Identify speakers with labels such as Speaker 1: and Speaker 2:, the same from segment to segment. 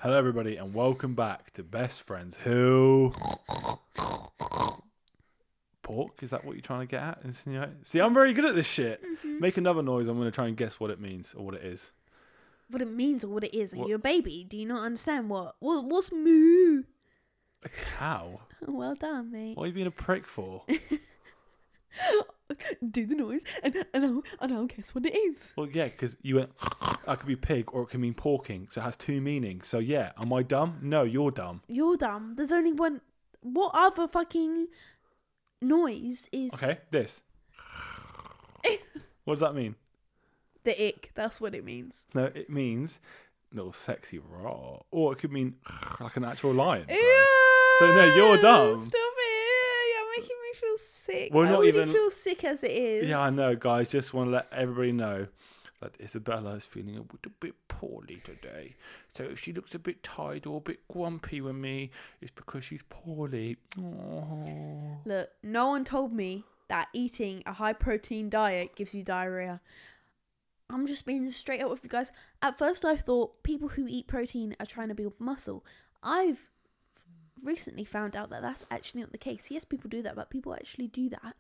Speaker 1: Hello, everybody, and welcome back to Best Friends Who... Pork? Is that what you're trying to get at? See, I'm very good at this shit. Mm-hmm. Make another noise. I'm going to try and guess what it means or what it is.
Speaker 2: What it means or what it is. Are you a baby? Do you not understand what's moo?
Speaker 1: A cow?
Speaker 2: Well done, mate.
Speaker 1: What are you being a prick for?
Speaker 2: Do the noise and I'll guess what it is.
Speaker 1: Well, yeah, because you went, that could be pig or it can mean porking. So it has two meanings. So yeah, am I dumb? No, you're dumb.
Speaker 2: You're dumb. There's only one. What other fucking noise is...
Speaker 1: Okay, this. What does that mean?
Speaker 2: The ick. That's what it means.
Speaker 1: No, it means little sexy raw. Or it could mean like an actual lion.
Speaker 2: Ew,
Speaker 1: so no, you're dumb.
Speaker 2: Stop it. You're making me feel sick.
Speaker 1: Well,
Speaker 2: I
Speaker 1: not
Speaker 2: already
Speaker 1: even...
Speaker 2: feel sick as it is.
Speaker 1: Yeah, I know, guys. Just want to let everybody know that Isabella is feeling a bit poorly today. So if she looks a bit tired or a bit grumpy with me, it's because she's poorly. Aww.
Speaker 2: Look, no one told me that eating a high-protein diet gives you diarrhea. I'm just being straight up with you guys. At first, I thought people who eat protein are trying to build muscle. I've recently found out that that's actually not the case. Yes, people do that, but people actually do that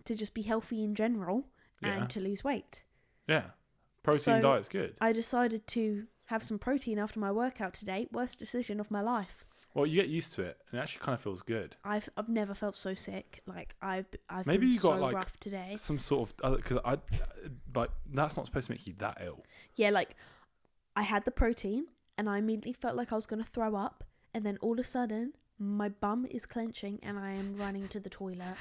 Speaker 2: to just be healthy in general and to lose weight.
Speaker 1: Yeah, protein diet's good.
Speaker 2: I decided to have some protein after my workout today. Worst decision of my life.
Speaker 1: Well, you get used to it, and it actually kind of feels good.
Speaker 2: I've never felt so sick. Like I've
Speaker 1: Maybe
Speaker 2: been
Speaker 1: you got
Speaker 2: so
Speaker 1: like
Speaker 2: rough today.
Speaker 1: Some sort of because that's not supposed to make you that ill.
Speaker 2: Yeah, like I had the protein, and I immediately felt like I was gonna throw up, and then all of a sudden my bum is clenching, and I am running to the toilet,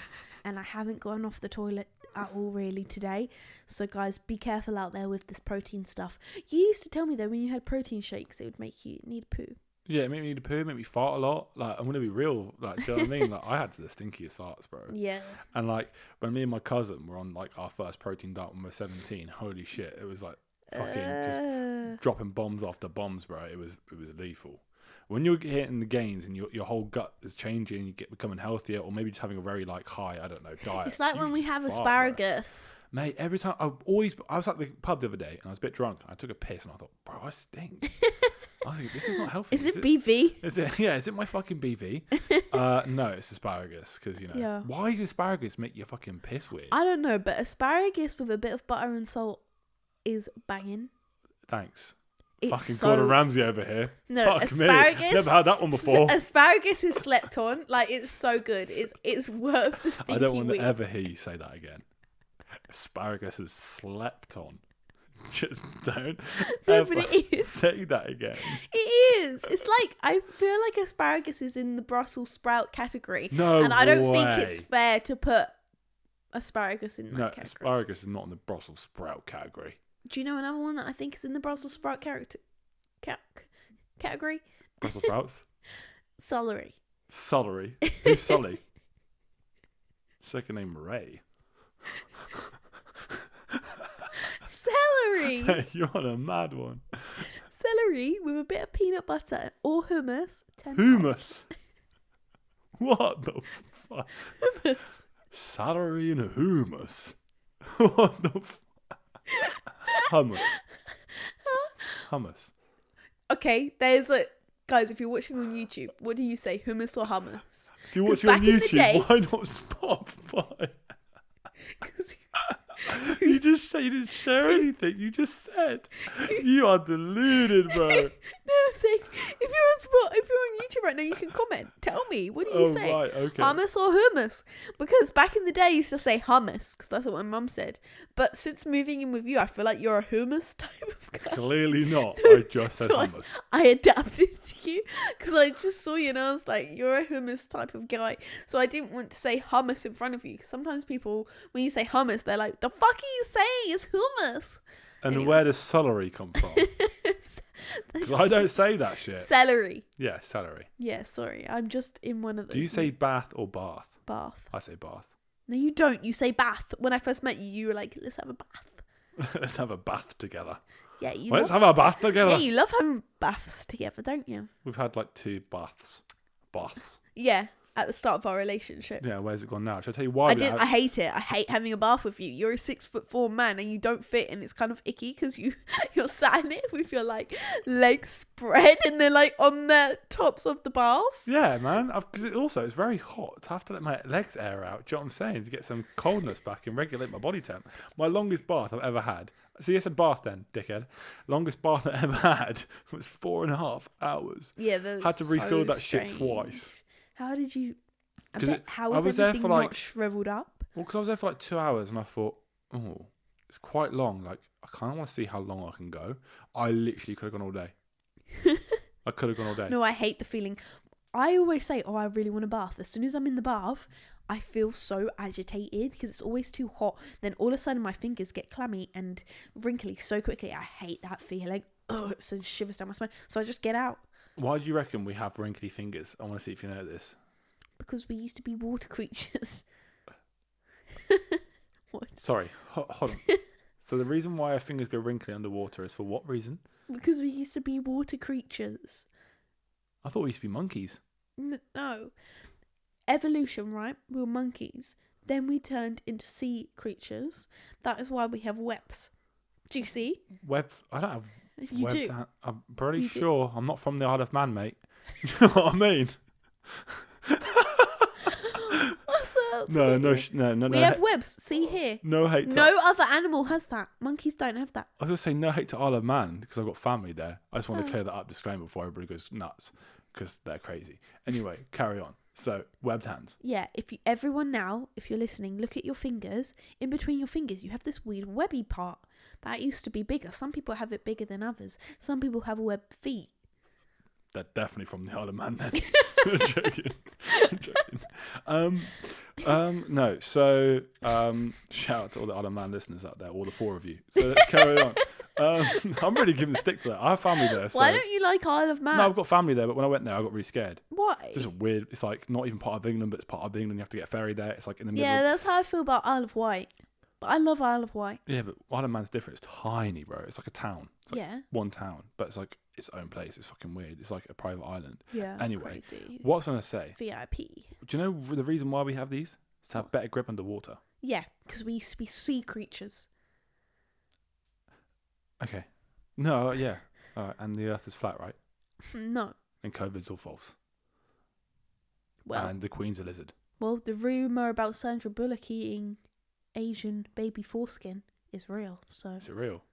Speaker 2: and I haven't gone off the toilet at all really today. So guys, be careful out there with this protein stuff. You used to tell me though when you had protein shakes, it would make you need poo.
Speaker 1: Yeah, it made me need to poo, make me fart a lot. Like, I'm going to be real. Like, do you know what I mean? Like, I had the stinkiest farts, bro.
Speaker 2: Yeah.
Speaker 1: And, like, when me and my cousin were on, like, our first protein diet when we were 17, holy shit. It was, like, fucking just dropping bombs after bombs, bro. It was lethal. When you're hitting the gains and your whole gut is changing, you get becoming healthier, or maybe just having a very, like, high, I don't know, diet.
Speaker 2: It's like when we have asparagus.
Speaker 1: Bro. Mate, every time, I was at the pub the other day, and I was a bit drunk, and I took a piss, and I thought, bro, I stink. I was like, this is not healthy.
Speaker 2: Is it BV?
Speaker 1: Is it my fucking BV? No, it's asparagus, because, why does asparagus make your fucking piss weird?
Speaker 2: I don't know, but asparagus with a bit of butter and salt is banging.
Speaker 1: Thanks.
Speaker 2: It's
Speaker 1: fucking Gordon Ramsay over here.
Speaker 2: No,
Speaker 1: Fuck
Speaker 2: asparagus.
Speaker 1: Me. Never had that one before.
Speaker 2: Asparagus is slept on. Like, it's so good. It's worth the stinky
Speaker 1: I don't want to
Speaker 2: week.
Speaker 1: ever hear you say that again. Asparagus is slept on. Just don't ever say that again.
Speaker 2: It is. It's like, I feel like asparagus is in the Brussels sprout category.
Speaker 1: No
Speaker 2: And I don't
Speaker 1: way.
Speaker 2: think it's fair to put asparagus in that category.
Speaker 1: Asparagus is not in the Brussels sprout category.
Speaker 2: Do you know another one that I think is in the Brussels sprout category?
Speaker 1: Brussels sprouts?
Speaker 2: Celery.
Speaker 1: Celery? Who's Sully? Second name Ray.
Speaker 2: Celery.
Speaker 1: You're on a mad one.
Speaker 2: Celery with a bit of peanut butter or hummus.
Speaker 1: Hummus. What the fuck?
Speaker 2: Hummus.
Speaker 1: Celery and hummus. What the fuck? Hummus.
Speaker 2: Okay, there's a... Guys, if you're watching on YouTube, what do you say? Hummus or hummus?
Speaker 1: If you're watching on YouTube, why not Spotify?
Speaker 2: Because
Speaker 1: you just said you didn't share anything. You just said you are deluded, bro.
Speaker 2: No, it's like, if you're on YouTube right now, you can comment. Tell me, what do you say?
Speaker 1: Right, okay.
Speaker 2: Hummus or hummus? Because back in the day, I used to say hummus because that's what my mum said. But since moving in with you, I feel like you're a hummus type of guy.
Speaker 1: Clearly not. I just said
Speaker 2: So
Speaker 1: hummus.
Speaker 2: I adapted to you because I just saw you and I was like, you're a hummus type of guy. So I didn't want to say hummus in front of you because sometimes people, when you say hummus, they're like, the fuck are you saying? It's hummus.
Speaker 1: And
Speaker 2: anyway.
Speaker 1: Where does celery come from? Because I don't say that shit.
Speaker 2: Celery.
Speaker 1: Yeah, celery.
Speaker 2: Yeah, sorry. I'm just in one of those.
Speaker 1: Do you say
Speaker 2: moods.
Speaker 1: bath or bath?
Speaker 2: Bath.
Speaker 1: I say bath.
Speaker 2: No, you don't. You say bath. When I first met you, you were like, let's have a bath.
Speaker 1: Let's have a bath together.
Speaker 2: Yeah, you
Speaker 1: Let's have a bath together.
Speaker 2: Yeah, you love having baths together, don't you?
Speaker 1: We've had like 2 baths. Baths.
Speaker 2: Yeah. at the start of our relationship.
Speaker 1: Yeah, where's it gone now? Should I tell you why?
Speaker 2: I hate it. I hate having a bath with you. You're a 6'4" man and you don't fit, and it's kind of icky because you're sat in it with your like legs spread and they're like on the tops of the bath.
Speaker 1: Yeah, man. Because it's very hot. I have to let my legs air out. Do you know what I'm saying? To get some coldness back and regulate my body temp. My longest bath I've ever had. See, it's a bath then, dickhead. Longest bath I ever had was 4.5 hours.
Speaker 2: Yeah, that's
Speaker 1: had to refill
Speaker 2: so
Speaker 1: that
Speaker 2: strange.
Speaker 1: shit twice.
Speaker 2: How did you? How
Speaker 1: I
Speaker 2: was
Speaker 1: was there
Speaker 2: everything
Speaker 1: for like
Speaker 2: not shriveled up?
Speaker 1: Well, because I was there for like 2 hours and I thought, oh, it's quite long. Like, I kind of want to see how long I can go. I literally could have gone all day. I could have gone all day.
Speaker 2: No, I hate the feeling. I always say, I really want a bath. As soon as I'm in the bath, I feel so agitated because it's always too hot. Then all of a sudden my fingers get clammy and wrinkly so quickly. I hate that feeling. Oh, it sends shivers down my spine. So I just get out.
Speaker 1: Why do you reckon we have wrinkly fingers? I want to see if you know this.
Speaker 2: Because we used to be water creatures. What?
Speaker 1: Sorry, hold on. So the reason why our fingers go wrinkly underwater is for what reason?
Speaker 2: Because we used to be water creatures.
Speaker 1: I thought we used to be monkeys.
Speaker 2: No. Evolution, right? We were monkeys. Then we turned into sea creatures. That is why we have webs. Do you see?
Speaker 1: I don't have
Speaker 2: You
Speaker 1: webbed
Speaker 2: do.
Speaker 1: I'm pretty
Speaker 2: You do.
Speaker 1: sure. I'm not from the Isle of Man, mate. You know what I mean?
Speaker 2: What's that?
Speaker 1: No.
Speaker 2: We have webs. See here.
Speaker 1: No hate.
Speaker 2: No other animal has that. Monkeys don't have that.
Speaker 1: I was going to say no hate to Isle of Man because I've got family there. I just want to clear that up, disclaimer, before everybody goes nuts because they're crazy. Anyway, carry on. So, webbed hands.
Speaker 2: Yeah, everyone now, if you're listening, look at your fingers. In between your fingers, you have this weird webby part. That used to be bigger. Some people have it bigger than others. Some people have webbed feet.
Speaker 1: They're definitely from the Isle of Man then. I'm joking. No, so shout out to all the Isle of Man listeners out there, all the 4 of you. So let's carry on. I'm really giving the stick for that. I have family there. So.
Speaker 2: Why don't you like Isle of Man?
Speaker 1: No, I've got family there, but when I went there, I got really scared.
Speaker 2: Why?
Speaker 1: Just weird. It's like not even part of England, but it's part of England. You have to get a ferry there. It's like in the middle.
Speaker 2: Yeah, that's how I feel about Isle of Wight. But I love Isle of Wight.
Speaker 1: Yeah, but Isle of Man's different. It's tiny, bro. It's like a town. It's like one town, but it's like its own place. It's fucking weird. It's like a private island.
Speaker 2: Yeah.
Speaker 1: Anyway,
Speaker 2: crazy.
Speaker 1: what I was gonna say?
Speaker 2: VIP.
Speaker 1: Do you know the reason why we have these? It's to have better grip underwater.
Speaker 2: Yeah, because we used to be sea creatures.
Speaker 1: Okay. No, yeah. All right, and the Earth is flat, right?
Speaker 2: No.
Speaker 1: And COVID's all false.
Speaker 2: Well.
Speaker 1: And the Queen's a lizard.
Speaker 2: Well, the rumour about Sandra Bullock eating Asian baby foreskin is real. So.
Speaker 1: Is it real?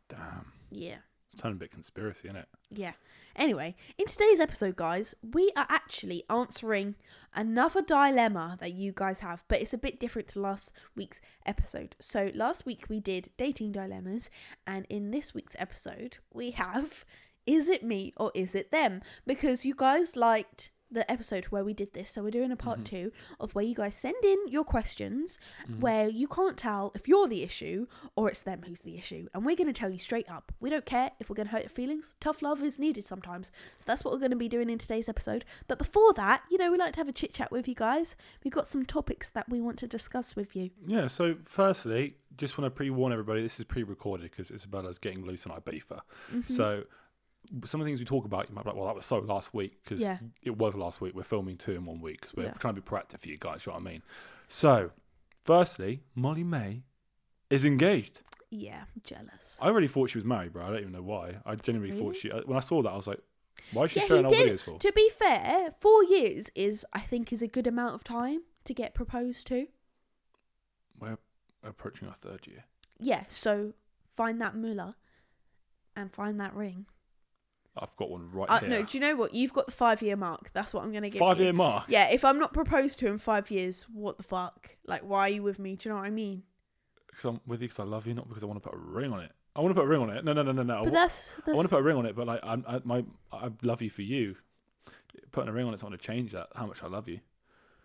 Speaker 1: Damn.
Speaker 2: Yeah.
Speaker 1: It's turning a bit conspiracy, isn't it?
Speaker 2: Yeah. Anyway, in today's episode, guys, we are actually answering another dilemma that you guys have, but it's a bit different to last week's episode. So last week we did dating dilemmas, and in this week's episode we have, is it me or is it them? Because you guys liked the episode where we did this, so we're doing a part 2 of where you guys send in your questions where you can't tell if you're the issue or it's them who's the issue, and we're going to tell you straight up. We don't care if we're going to hurt your feelings. Tough love is needed sometimes, so that's what we're going to be doing in today's episode. But before that, we like to have a chit chat with you guys. We've got some topics that we want to discuss with you.
Speaker 1: Yeah, so firstly, just want to pre-warn everybody, this is pre-recorded because Isabella's getting loose on Ibiza. So some of the things we talk about, you might be like, well, that was so last week, because it was last week. We're filming 2 in 1 week because we're trying to be proactive for you guys, you know what I mean? So, firstly, Molly May is engaged.
Speaker 2: Yeah, I'm jealous.
Speaker 1: I already thought she was married, bro. I don't even know why. I genuinely thought when I saw that, I was like, why is she sharing our videos for?
Speaker 2: To be fair, 4 years I think is a good amount of time to get proposed to.
Speaker 1: We're approaching our 3rd year.
Speaker 2: Yeah, so find that mullah and find that ring.
Speaker 1: I've got one right here.
Speaker 2: No, do you know what? You've got the 5-year mark. That's what I'm going to give you.
Speaker 1: 5-year mark?
Speaker 2: Yeah, if I'm not proposed to in 5 years, what the fuck? Like, why are you with me? Do you know what I mean?
Speaker 1: Because I'm with you because I love you, not because I want to put a ring on it. I want to put a ring on it. No.
Speaker 2: But that's...
Speaker 1: I want to put a ring on it, but like I love you for you. Putting a ring on it's not going to change that, how much I love you.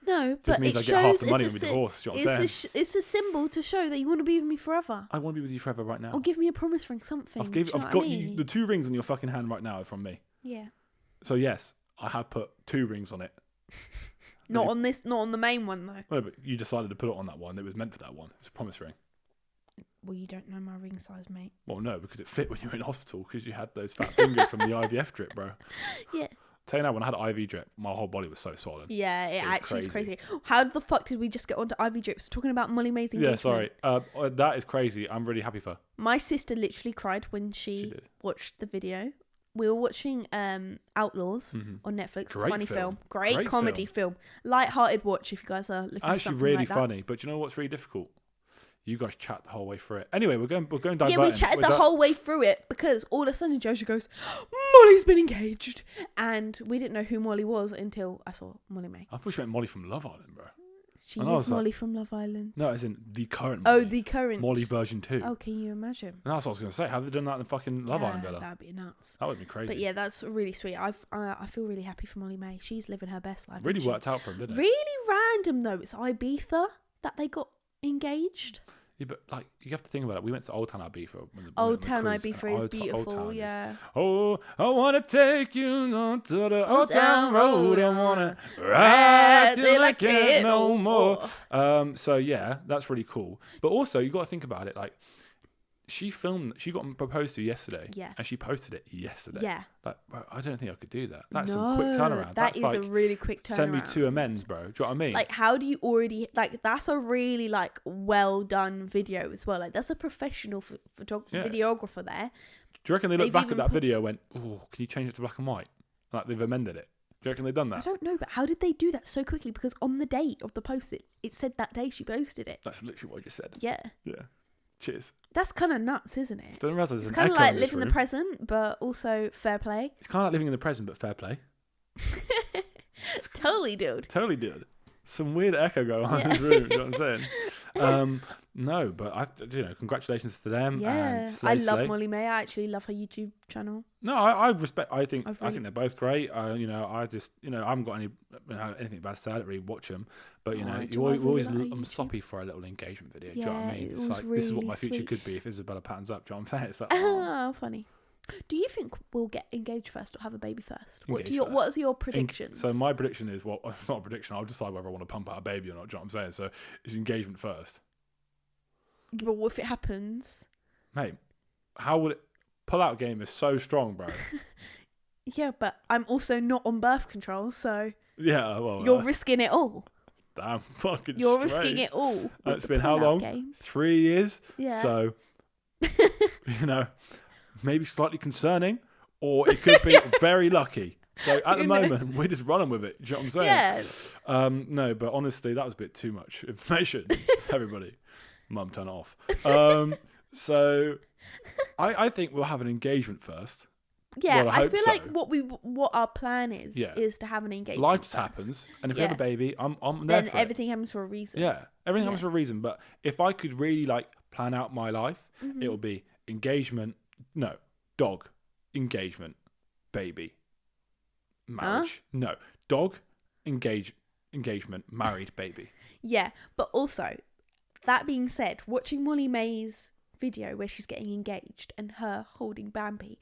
Speaker 2: No, but
Speaker 1: means
Speaker 2: it
Speaker 1: I
Speaker 2: shows
Speaker 1: get half the money when we divorce. You know what I'm saying?
Speaker 2: it's a symbol to show that you want to be with me forever.
Speaker 1: I want to be with you forever right now.
Speaker 2: Or give me a promise ring, something.
Speaker 1: I've got you the 2 rings on your fucking hand right now are from me.
Speaker 2: Yeah.
Speaker 1: So yes, I have put 2 rings on it.
Speaker 2: Not on the main one though.
Speaker 1: No, but you decided to put it on that one. It was meant for that one. It's a promise ring.
Speaker 2: Well, you don't know my ring size, mate.
Speaker 1: Well, no, because it fit when you were in hospital because you had those fat fingers from the IVF drip, bro.
Speaker 2: Yeah.
Speaker 1: Tell you now, when I had IV drip, my whole body was so swollen.
Speaker 2: Yeah, it actually is crazy. How the fuck did we just get onto IV drips? We're talking about Molly May's engagement.
Speaker 1: Yeah, sorry. That is crazy. I'm really happy for her.
Speaker 2: My sister literally cried when she watched the video. We were watching Outlaws on Netflix.
Speaker 1: Great
Speaker 2: funny
Speaker 1: film.
Speaker 2: Great comedy film. Light-hearted watch if you guys are looking for
Speaker 1: Actually,
Speaker 2: something
Speaker 1: really
Speaker 2: like that.
Speaker 1: funny. But you know what's really difficult? You guys chat the whole way through it. Anyway, we're going diverting.
Speaker 2: Yeah, we chatted the whole way through it because all of a sudden Josie goes, Molly's been engaged. And we didn't know who Molly was until I saw Molly May.
Speaker 1: I thought she meant Molly from Love Island, bro.
Speaker 2: She is Molly from Love Island.
Speaker 1: No, as in the current Molly.
Speaker 2: Oh, the current.
Speaker 1: Molly version 2.
Speaker 2: Oh, can you imagine?
Speaker 1: And that's what I was going to say. How have they done that in fucking Love Island, Bella?
Speaker 2: That'd be nuts.
Speaker 1: That would be crazy.
Speaker 2: But yeah, that's really sweet. I feel really happy for Molly May. She's living her best life.
Speaker 1: Really worked out for him, didn't it?
Speaker 2: Really random though. It's Ibiza that they got engaged.
Speaker 1: Yeah, but like you have to think about it. We went to Old Town Ibiza.
Speaker 2: Old Town Ibiza is beautiful. Yeah.
Speaker 1: Oh, I wanna take you on to the Old Town Road. I wanna ride till I can't no more. So yeah, that's really cool. But also, you got to think about it. Like, she got proposed to yesterday.
Speaker 2: Yeah.
Speaker 1: And she posted it yesterday.
Speaker 2: Yeah.
Speaker 1: Like, bro, I don't think I could do that. That's some quick turnaround.
Speaker 2: That's
Speaker 1: like,
Speaker 2: a really quick turnaround.
Speaker 1: Send me 2 amends, bro. Do you know what I mean?
Speaker 2: Like, how do you already that's a really like well done video as well. Like, that's a professional videographer there.
Speaker 1: Do you reckon they looked back at that video and went, "Oh, can you change it to black and white?" Like they've amended it. Do you reckon they've done that?
Speaker 2: I don't know, but how did they do that so quickly? Because on the date of the post, it said that day she posted it.
Speaker 1: That's literally what I just said.
Speaker 2: Yeah.
Speaker 1: Yeah. Cheers.
Speaker 2: That's kind of nuts, isn't it?
Speaker 1: Don't realize there's
Speaker 2: it's
Speaker 1: an
Speaker 2: kind
Speaker 1: echo
Speaker 2: of like
Speaker 1: in
Speaker 2: living
Speaker 1: this
Speaker 2: the present, but also fair play.
Speaker 1: It's kind of like living in the present, but fair play.
Speaker 2: Totally, dude.
Speaker 1: Totally, dude. Some weird echo going on in this room. You know what I'm saying? No, but congratulations to them.
Speaker 2: Yeah,
Speaker 1: and
Speaker 2: I love Molly May. I actually love her YouTube channel.
Speaker 1: No, I respect. I think they're both great. I just I haven't got anything bad to say. I don't really watch them, but I'm sloppy for a little engagement video. Do you know what I mean? It's like, this is what my future could be if Isabella patterns up. Do you know what I'm saying? It's like,
Speaker 2: oh, funny. Do you think we'll get engaged first or have a baby first? What's your predictions?
Speaker 1: So my prediction is, well, it's not a prediction. I'll decide whether I want to pump out a baby or not. Do you know what I'm saying? So it's engagement first.
Speaker 2: But what if it happens?
Speaker 1: Mate, how would it... Pull-out game is so strong, bro.
Speaker 2: Yeah, but I'm also not on birth control, so...
Speaker 1: Yeah, well...
Speaker 2: You're risking it all.
Speaker 1: Damn fucking
Speaker 2: You're
Speaker 1: straight.
Speaker 2: risking it all.
Speaker 1: It's been how long?
Speaker 2: Games.
Speaker 1: 3 years?
Speaker 2: Yeah.
Speaker 1: So, maybe slightly concerning, or it could be very lucky. So at the moment, we're just running with it. Do you know what I'm saying?
Speaker 2: Yeah.
Speaker 1: No, but honestly, that was a bit too much information. Everybody, mum, turn it off. So I think we'll have an engagement first.
Speaker 2: Yeah,
Speaker 1: well,
Speaker 2: I feel like what our plan is to have an engagement.
Speaker 1: Life
Speaker 2: first.
Speaker 1: just happens, and if we have a baby, I'm
Speaker 2: there.
Speaker 1: Then
Speaker 2: everything happens for a reason.
Speaker 1: Yeah, everything happens for a reason. But if I could really plan out my life, it would be engagement. No, dog, engagement, baby, marriage. No, dog, engagement, married, baby.
Speaker 2: Yeah, but also, that being said, watching Molly May's video where she's getting engaged and her holding Bambi,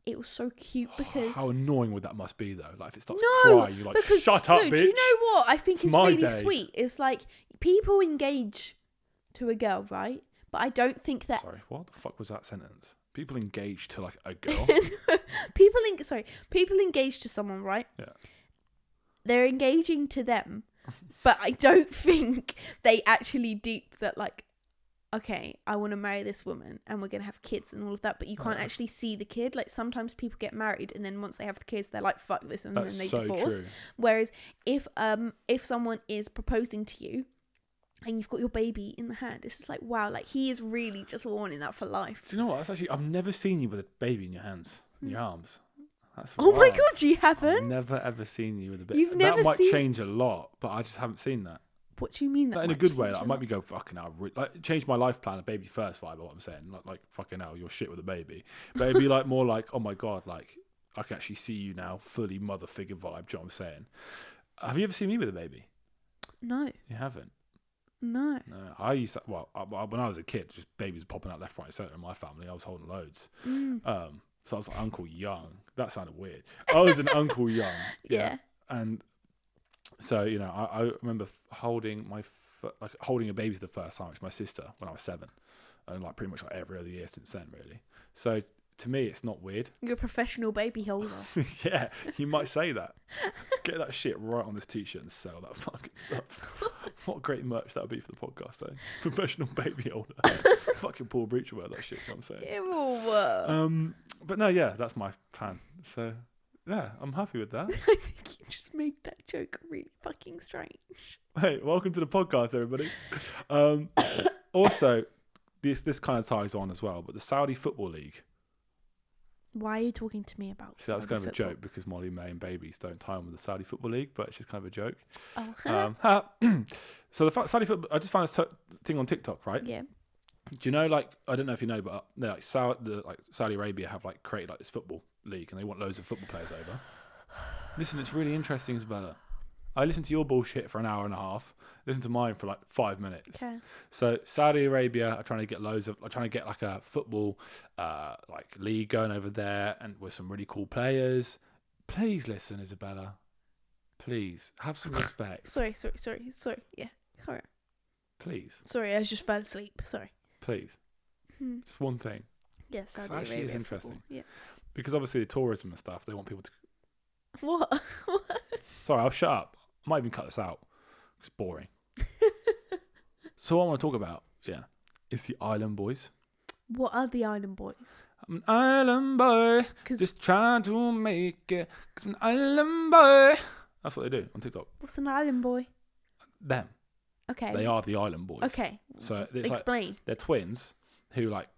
Speaker 2: it was so cute because...
Speaker 1: How annoying would that must be, though? Like, if it starts crying, you're like, shut up, bitch.
Speaker 2: Do you know what I think is really
Speaker 1: day.
Speaker 2: sweet? It's like, people engage to a girl, right? But I don't think that...
Speaker 1: Sorry, what the fuck was that sentence? People engage to, a girl?
Speaker 2: People engage to someone, right?
Speaker 1: Yeah.
Speaker 2: They're engaging to them, but I don't think they actually deep that, okay, I want to marry this woman and we're going to have kids and all of that, but you can't actually see the kid. Like, sometimes people get married and then once they have the kids, they're like, fuck this, and then they divorce.
Speaker 1: True.
Speaker 2: Whereas if someone is proposing to you and you've got your baby in the hand, it's just like, wow, he is really just wanting that for life.
Speaker 1: Do you know what? That's actually, I've never seen you with a baby in your hands, in your arms. That's
Speaker 2: oh my God, you haven't?
Speaker 1: I've never ever seen you with a baby.
Speaker 2: You've never
Speaker 1: That might
Speaker 2: seen...
Speaker 1: change a lot, but I just haven't seen that.
Speaker 2: What do you mean that?
Speaker 1: In a good way. I might be going, fucking hell, change my life plan, a baby first vibe, what I'm saying. Like fucking hell, you're shit with a baby. But it'd be more oh my God, I can actually see you now, fully mother figure vibe, do you know what I'm saying? Have you ever seen me with a baby?
Speaker 2: No.
Speaker 1: You haven't?
Speaker 2: No.
Speaker 1: I used to, when I was a kid, just babies popping out left, right, and centre in my family. I was holding loads. So I was like Uncle Young. That sounded weird. I was an Uncle Young.
Speaker 2: Yeah.
Speaker 1: And so, I remember holding holding a baby for the first time, which was my sister, when I was 7. And pretty much every other year since then, really. So to me, it's not weird.
Speaker 2: You're a professional baby holder.
Speaker 1: Yeah, you might say that. Get that shit right on this t-shirt and sell that fucking stuff. What great merch that would be for the podcast, though. Professional baby holder. Fucking Paul Breach will wear that shit, you know what I'm saying?
Speaker 2: Ew.
Speaker 1: But no, yeah, that's my plan. So, yeah, I'm happy with that.
Speaker 2: I think you just made that joke really fucking strange.
Speaker 1: Hey, welcome to the podcast, everybody. Also, this kind of ties on as well, but the Saudi Football League.
Speaker 2: Why are you talking to me about
Speaker 1: So that's
Speaker 2: Saudi
Speaker 1: kind of
Speaker 2: football?
Speaker 1: a joke because Molly May and babies don't tie on with the Saudi Football League, but it's just kind of a joke.
Speaker 2: Oh.
Speaker 1: So the Saudi football, I just found this thing on TikTok, right?
Speaker 2: Yeah.
Speaker 1: Do you know, like, I don't know if you know, but like Saudi Arabia have like created like this football league, and they want loads of football players over. Listen, it's really interesting, Isabella. I listened to your bullshit for an hour and a half. Listen to mine for like 5 minutes.
Speaker 2: Okay.
Speaker 1: So Saudi Arabia are trying to get like a football like league going over there, and with some really cool players. Please listen, Isabella. Please have some respect.
Speaker 2: Sorry. Yeah. Carry on.
Speaker 1: Please.
Speaker 2: Sorry, I just fell asleep. Sorry.
Speaker 1: Please. Just one thing.
Speaker 2: Yes, Saudi
Speaker 1: It actually
Speaker 2: Arabia
Speaker 1: is interesting.
Speaker 2: football. Yeah.
Speaker 1: Because obviously the tourism and stuff, they want people to...
Speaker 2: What?
Speaker 1: Sorry, I'll shut up. I might even cut this out. It's boring. So what I want to talk about, is the Island Boys.
Speaker 2: What are the Island Boys?
Speaker 1: I'm an island boy, just trying to make it, 'cause I'm an island boy. That's what they do on TikTok.
Speaker 2: What's an Island Boy?
Speaker 1: Them.
Speaker 2: Okay.
Speaker 1: They are the Island Boys.
Speaker 2: Okay.
Speaker 1: So it's
Speaker 2: Explain.
Speaker 1: like, they're twins who like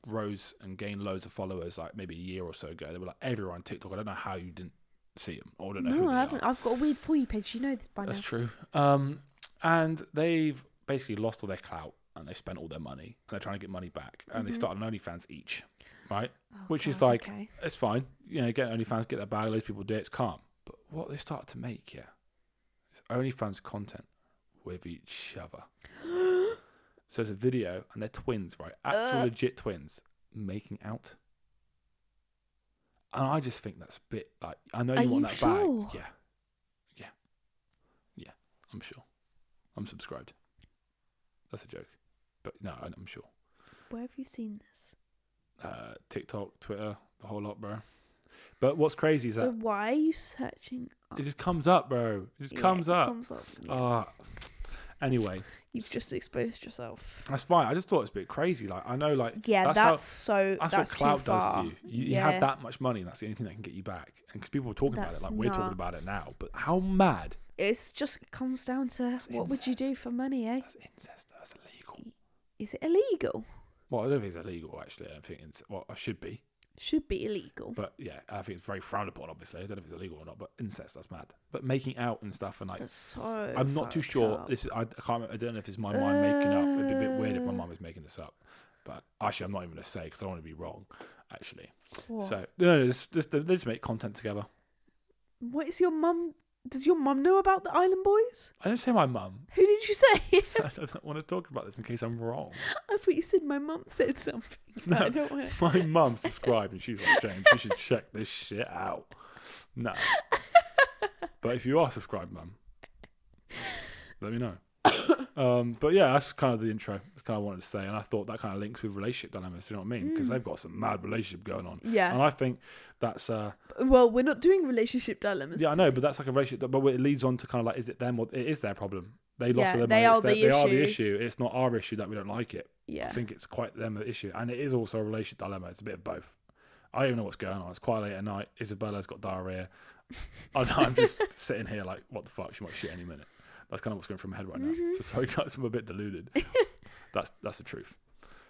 Speaker 1: rose and gained loads of followers like maybe a year or so ago. They were like everywhere on TikTok. I don't know how you didn't see them. Or I don't know who
Speaker 2: No,
Speaker 1: they
Speaker 2: I haven't.
Speaker 1: are.
Speaker 2: I've got a weird For You page. You know this by
Speaker 1: That's
Speaker 2: now.
Speaker 1: true. And they've basically lost all their clout and they spent all their money and they're trying to get money back. And they started an OnlyFans each, right?
Speaker 2: Oh,
Speaker 1: Which is
Speaker 2: God,
Speaker 1: like,
Speaker 2: okay.
Speaker 1: it's fine. You know, get OnlyFans, get their bag, loads of people do it, it's calm. But what they started to make, is OnlyFans content with each other. So it's a video and they're twins, right? Actual legit twins making out. And I just think that's a bit like, I know you want that
Speaker 2: sure?
Speaker 1: bag. Yeah, I'm sure. I'm subscribed. That's a joke. But no, I'm sure.
Speaker 2: Where have you seen this?
Speaker 1: TikTok, Twitter, the whole lot, bro. But what's crazy is
Speaker 2: So
Speaker 1: that
Speaker 2: why are you searching up?
Speaker 1: it just comes up, bro. It just comes up.
Speaker 2: Yeah.
Speaker 1: Anyway.
Speaker 2: You've just exposed yourself.
Speaker 1: That's fine. I just thought it's a bit crazy. Like, I know, like,
Speaker 2: Yeah, that's
Speaker 1: what clout
Speaker 2: too
Speaker 1: does
Speaker 2: far.
Speaker 1: to you. You have that much money, and that's the only thing that can get you back. And because people are talking about it, like we're talking about it now. But how mad?
Speaker 2: It comes down to what would you do for money, eh?
Speaker 1: That's incest. That's illegal.
Speaker 2: Is it illegal?
Speaker 1: Well, I don't think it's illegal, actually. I don't think it's... Well, it should be.
Speaker 2: Should be illegal.
Speaker 1: But, yeah, I think it's very frowned upon, obviously. I don't know if it's illegal or not, but incest, that's mad. But making out and stuff and, like...
Speaker 2: That's so
Speaker 1: I'm not too sure.
Speaker 2: up.
Speaker 1: This is, I don't know if it's my mind making up. It'd be a bit weird if my mum was making this up. But actually, I'm not even going to say because I don't want to be wrong, actually.
Speaker 2: What?
Speaker 1: So, no, they just make content together.
Speaker 2: What is your mum... Does your mum know about the Island Boys?
Speaker 1: I didn't say my mum.
Speaker 2: Who did you say?
Speaker 1: I don't want to talk about this in case I'm wrong.
Speaker 2: I thought you said my mum said something.
Speaker 1: No,
Speaker 2: I don't want to...
Speaker 1: my mum subscribed and she's like, James, you should check this shit out. No. But if you are subscribed, mum, let me know. But yeah, that's kind of the intro. That's kind of what I wanted to say. And I thought that kind of links with relationship dilemmas, you know what I mean? Because they've got some mad relationship going on.
Speaker 2: Yeah.
Speaker 1: And I think that's...
Speaker 2: Well, we're not doing relationship dilemmas.
Speaker 1: Yeah, I know, but that's like a relationship... But it leads on to kind of like, is it them or it is their problem? They lost their money.
Speaker 2: they are
Speaker 1: the issue. It's not our issue that we don't like it.
Speaker 2: Yeah.
Speaker 1: I think it's quite them the issue. And it is also a relationship dilemma. It's a bit of both. I don't even know what's going on. It's quite late at night. Isabella's got diarrhea. I'm just sitting here like, what the fuck? She might shit any minute. That's kind of what's going through my head right now. So sorry guys, I'm a bit deluded. That's the truth.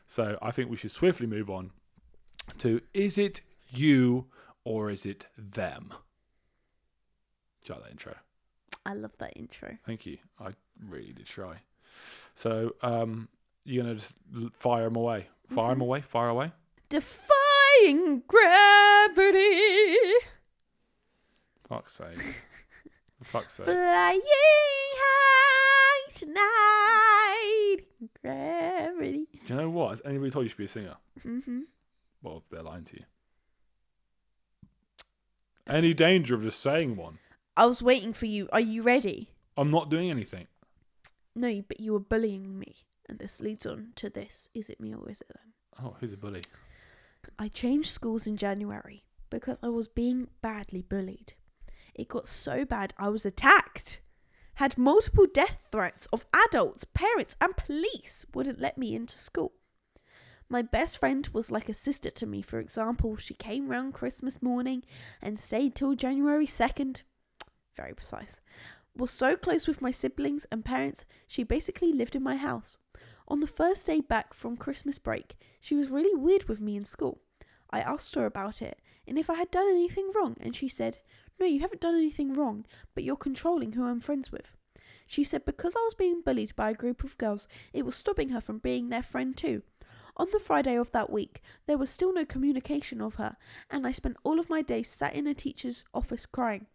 Speaker 1: So I think we should swiftly move on to, is it you or is it them? Do you like that intro?
Speaker 2: I love that intro.
Speaker 1: Thank you. I really did try. So you're going to just fire them away. Fire them away. Fire away.
Speaker 2: Defying gravity.
Speaker 1: Fuck's sake. For fuck's sake.
Speaker 2: Flying high tonight. Gravity.
Speaker 1: Do you know what? Has anybody told you should be a singer?
Speaker 2: Mm-hmm.
Speaker 1: Well, they're lying to you. Any danger of just saying one?
Speaker 2: I was waiting for you. Are you ready?
Speaker 1: I'm not doing anything.
Speaker 2: No, but you were bullying me. And this leads on to this. Is it me or is it them?
Speaker 1: Oh, who's a bully?
Speaker 2: I changed schools in January because I was being badly bullied. It got so bad I was attacked. Had multiple death threats of adults, parents and police wouldn't let me into school. My best friend was like a sister to me. For example, she came round Christmas morning and stayed till January 2nd. Very precise. Was so close with my siblings and parents, she basically lived in my house. On the first day back from Christmas break, she was really weird with me in school. I asked her about it and if I had done anything wrong, and she said, "No, you haven't done anything wrong, but you're controlling who I'm friends with." She said because I was being bullied by a group of girls, it was stopping her from being their friend too. On the Friday of that week, there was still no communication of her, and I spent all of my days sat in a teacher's office crying.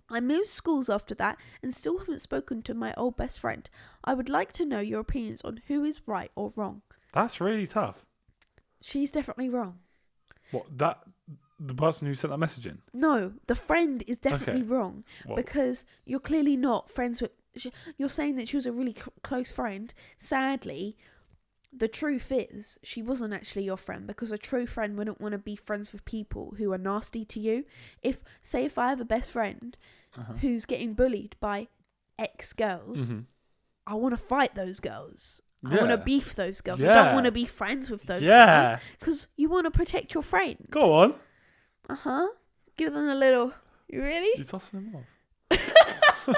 Speaker 2: I moved schools after that and still haven't spoken to my old best friend. I would like to know your opinions on who is right or wrong.
Speaker 1: That's really tough.
Speaker 2: She's definitely wrong.
Speaker 1: What, the person who sent that message in?
Speaker 2: No, the friend is definitely
Speaker 1: Okay.
Speaker 2: wrong because you're clearly not friends with... You're saying that she was a really close friend. Sadly, the truth is she wasn't actually your friend, because a true friend wouldn't want to be friends with people who are nasty to you. If I have a best friend who's getting bullied by ex-girls, I want to fight those girls. I want to beef those girls. I don't want to be friends with those girls because you want to protect your friend.
Speaker 1: Go on.
Speaker 2: Give them a little... You really?
Speaker 1: You're tossing them off.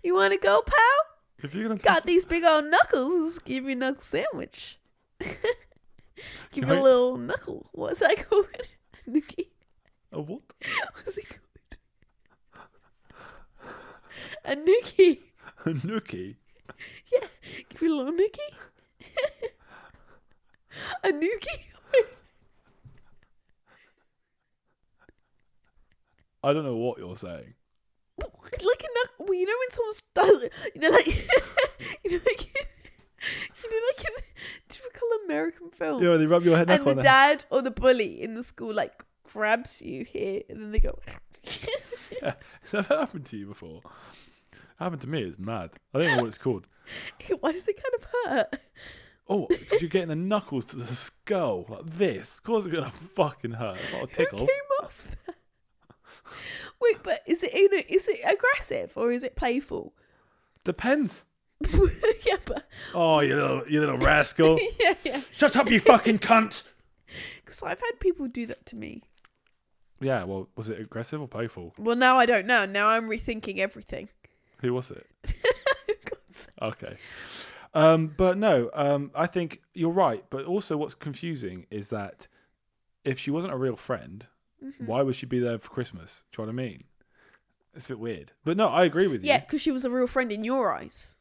Speaker 2: You want to go, pal?
Speaker 1: If you're gonna
Speaker 2: Got these big old knuckles. Give you a knuckle sandwich. Give you a little knuckle. What's that called? A nookie.
Speaker 1: A what?
Speaker 2: What's it called? A nookie.
Speaker 1: A nookie?
Speaker 2: Yeah. Give you a little nookie. A nookie.
Speaker 1: I don't know what you're saying.
Speaker 2: It's like a knuckle. Well, you know when someone does it, you know, like, like in a typical American film.
Speaker 1: Yeah, when they rub your head
Speaker 2: And
Speaker 1: on
Speaker 2: the dad or the bully in the school like grabs you here, and then they go.
Speaker 1: Yeah, has that happened to you before? Happened to me. It's mad. I don't know what it's called.
Speaker 2: Why does it kind of hurt?
Speaker 1: Oh, because you're getting the knuckles to the skull like this. Of course, it's gonna fucking hurt. It's not a tickle.
Speaker 2: Who came off that? Wait, but is it aggressive or is it playful?
Speaker 1: Depends.
Speaker 2: Yeah, but
Speaker 1: Oh, you little rascal!
Speaker 2: yeah.
Speaker 1: Shut up, you fucking cunt!
Speaker 2: Because I've had people do that to me.
Speaker 1: Yeah. Well, was it aggressive or playful?
Speaker 2: Well, now I don't know. Now I'm rethinking everything.
Speaker 1: Who was it? Okay. But no. I think you're right. But also, what's confusing is that if she wasn't a real friend, why would she be there for Christmas? Do you know what I mean? It's a bit weird. But no, I agree with you.
Speaker 2: Yeah, because she was a real friend in your eyes.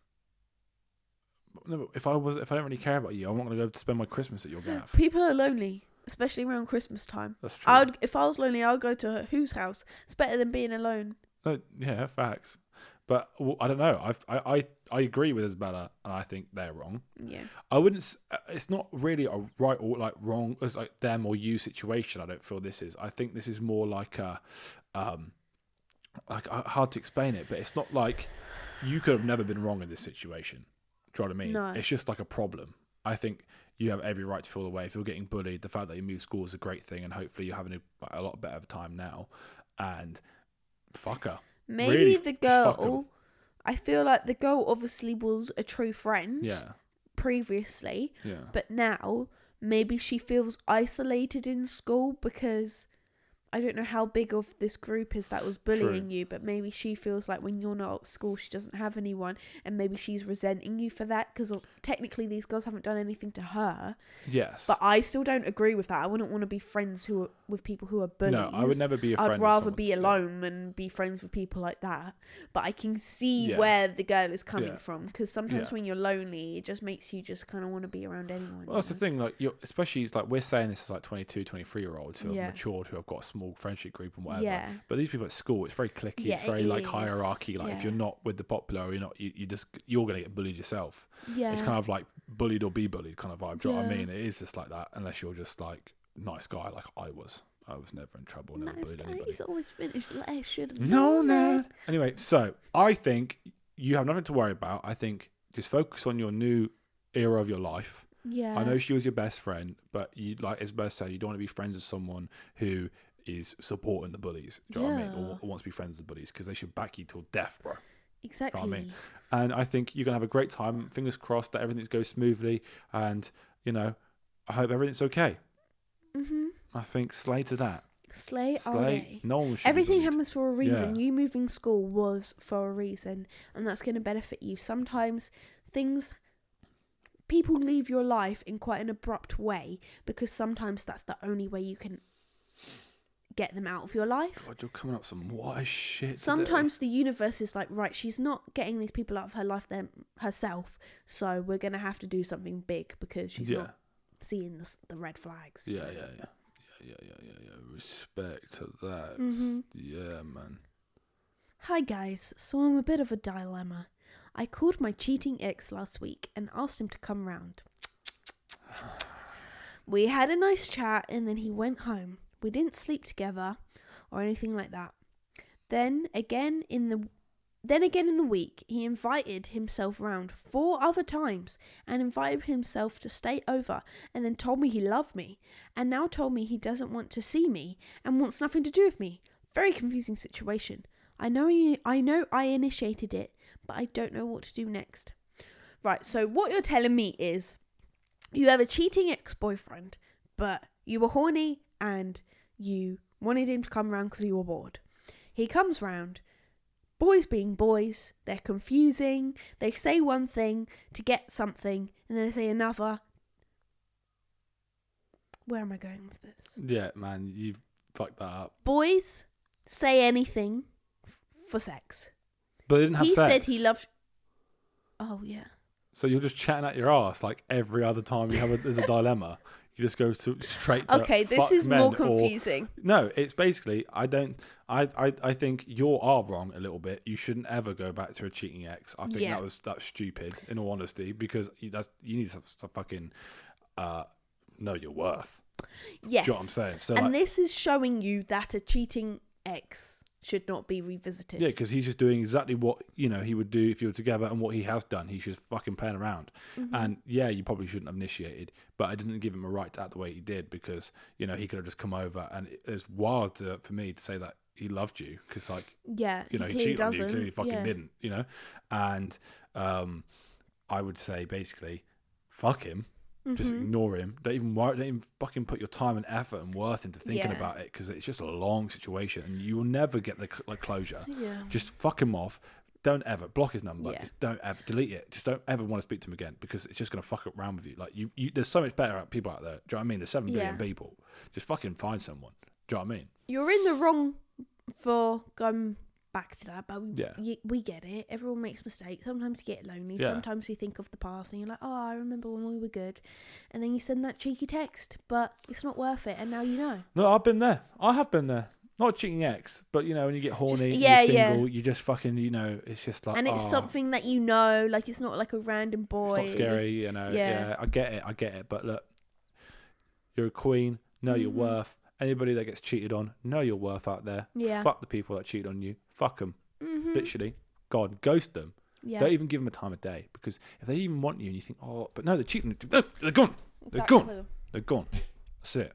Speaker 1: No, if I don't really care about you, I'm not going to go spend my Christmas at your gaff.
Speaker 2: People are lonely, especially around Christmas time.
Speaker 1: That's true.
Speaker 2: If I was lonely, I'd go to whose house. It's better than being alone.
Speaker 1: Yeah, facts. But I don't know. I agree with Isabella, and I think they're wrong.
Speaker 2: Yeah.
Speaker 1: I wouldn't. It's not really a right or like wrong. It's like them or you situation. I don't feel this is. I think this is more like a, hard to explain it. But it's not like you could have never been wrong in this situation. Do you know what I mean?
Speaker 2: No.
Speaker 1: It's just like a problem. I think you have every right to feel the way. If you're getting bullied, the fact that you moved school is a great thing, and hopefully you're having a lot better time now. And fuck her.
Speaker 2: Maybe
Speaker 1: Really,
Speaker 2: the
Speaker 1: just fuck 'em.
Speaker 2: girl. I feel like the girl obviously was a true friend.
Speaker 1: Yeah.
Speaker 2: Previously,
Speaker 1: Yeah.
Speaker 2: but now maybe she feels isolated in school because I don't know how big of this group is that was bullying you, but maybe she feels like when you're not at school, she doesn't have anyone, and maybe she's resenting you for that because technically these girls haven't done anything to her.
Speaker 1: Yes.
Speaker 2: But I still don't agree with that. I wouldn't want to be friends with people who are bullies.
Speaker 1: No, I would never be a friend.
Speaker 2: I'd rather be alone than be friends with people like that. But I can see where the girl is coming from, because sometimes when you're lonely, it just makes you just kind of want to be around anyone.
Speaker 1: Well, that's the thing. Like, especially like we're saying this is like 22, 23-year-olds who have matured, who have got a small friendship group and whatever.
Speaker 2: Yeah.
Speaker 1: But these people at school, it's very cliquey.
Speaker 2: Yeah,
Speaker 1: it's very
Speaker 2: it
Speaker 1: like
Speaker 2: is.
Speaker 1: hierarchy. Like if you're not with the popular, you're gonna get bullied yourself.
Speaker 2: Yeah.
Speaker 1: It's kind of like bullied or be bullied kind of vibe. Do you know what I
Speaker 2: Yeah.
Speaker 1: mean? It is just like that. Unless you're just like nice guy, like I was. I was never in trouble. Never
Speaker 2: Nice
Speaker 1: bullied
Speaker 2: guy,
Speaker 1: anybody.
Speaker 2: he's always finished. I should have
Speaker 1: No,
Speaker 2: known
Speaker 1: no.
Speaker 2: that.
Speaker 1: Anyway, so I think you have nothing to worry about. I think just focus on your new era of your life.
Speaker 2: Yeah.
Speaker 1: I know she was your best friend, but you, like Isabel said, you don't want to be friends with someone who is supporting the bullies. Do you know what I mean? Or wants to be friends with the bullies, because they should back you till death, bro.
Speaker 2: Exactly.
Speaker 1: You know what I mean? And I think you're going to have a great time. Fingers crossed that everything goes smoothly. And, you know, I hope everything's okay.
Speaker 2: Mm-hmm.
Speaker 1: I think slay to that.
Speaker 2: Slay all day.
Speaker 1: No one should
Speaker 2: Everything
Speaker 1: be
Speaker 2: happens for a reason.
Speaker 1: Yeah.
Speaker 2: You moving school was for a reason, and that's going to benefit you. Sometimes people leave your life in quite an abrupt way, because sometimes that's the only way you can get them out of your life.
Speaker 1: God, you're coming up some wise shit
Speaker 2: Sometimes the universe is like, right, she's not getting these people out of her life herself, so we're going to have to do something big because she's not seeing the red flags.
Speaker 1: Yeah. Respect to that.
Speaker 2: Mm-hmm.
Speaker 1: Yeah, man.
Speaker 2: Hi guys, so I'm a bit of a dilemma. I called my cheating ex last week and asked him to come round. We had a nice chat and then he went home. We didn't sleep together or anything like that. Then again in the week, he invited himself round 4 other times and invited himself to stay over, and then told me he loved me, and now told me he doesn't want to see me and wants nothing to do with me. Very confusing situation. I know I initiated it, but I don't know what to do next. Right, so what you're telling me is you have a cheating ex-boyfriend, but you were horny and you wanted him to come round because you were bored. He comes round. Boys being boys, they're confusing. They say one thing to get something, and then they say another. Where am I going with this?
Speaker 1: Yeah, man, you fucked that up.
Speaker 2: Boys say anything for sex.
Speaker 1: But they didn't have sex.
Speaker 2: He said he loved... Oh, yeah.
Speaker 1: So you're just chatting at your ass like every other time there's a dilemma. You just go straight to
Speaker 2: okay, this is more confusing.
Speaker 1: No, it's basically I think you are wrong a little bit. You shouldn't ever go back to a cheating ex. I think that's stupid, in all honesty, because you need to fucking know your worth.
Speaker 2: Yes.
Speaker 1: Do you know what I'm saying? So,
Speaker 2: and this is showing you that a cheating ex should not be revisited.
Speaker 1: Yeah, because he's just doing exactly what he would do if you were together, and what he has done. He's just fucking playing around. Mm-hmm. And yeah, you probably shouldn't have initiated, but I didn't give him a right to act the way he did, because he could have just come over. And it's wild for me to say that he loved you, because he cheated on you, clearly fucking didn't. And I would say basically, fuck him. Mm-hmm. Just ignore him. Don't even fucking put your time and effort and worth into thinking about it, because it's just a long situation and you will never get the closure. Yeah. Just fuck him off. Don't ever block his number. Just don't ever delete it. Just don't ever want to speak to him again, because it's just gonna fuck around with you. Like you there's so much better people out there. Do you know what I mean? There's 7 billion people. Just fucking find someone. Do you know what I mean? You're
Speaker 2: in the wrong for going back to that, but we get it. Everyone makes mistakes. Sometimes you get lonely. Sometimes you think of the past and you're like, oh, I remember when we were good, and then you send that cheeky text, but it's not worth it, and now you know.
Speaker 1: No, I've been there. I have been there. Not cheating ex, but when you get horny, and you're single, you just fucking it's just like,
Speaker 2: and it's something that like it's not like a random boy.
Speaker 1: It's not scary, Yeah, I get it, but look, you're a queen. Know your worth. Anybody that gets cheated on, know your worth out there. Yeah. Fuck the people that cheat on you. Fuck them. Mm-hmm. Literally. God, ghost them. Yeah. Don't even give them a time of day, because if they even want you and you think, oh, but no, they're cheating. No, they're gone. They're gone. They're gone. That's it.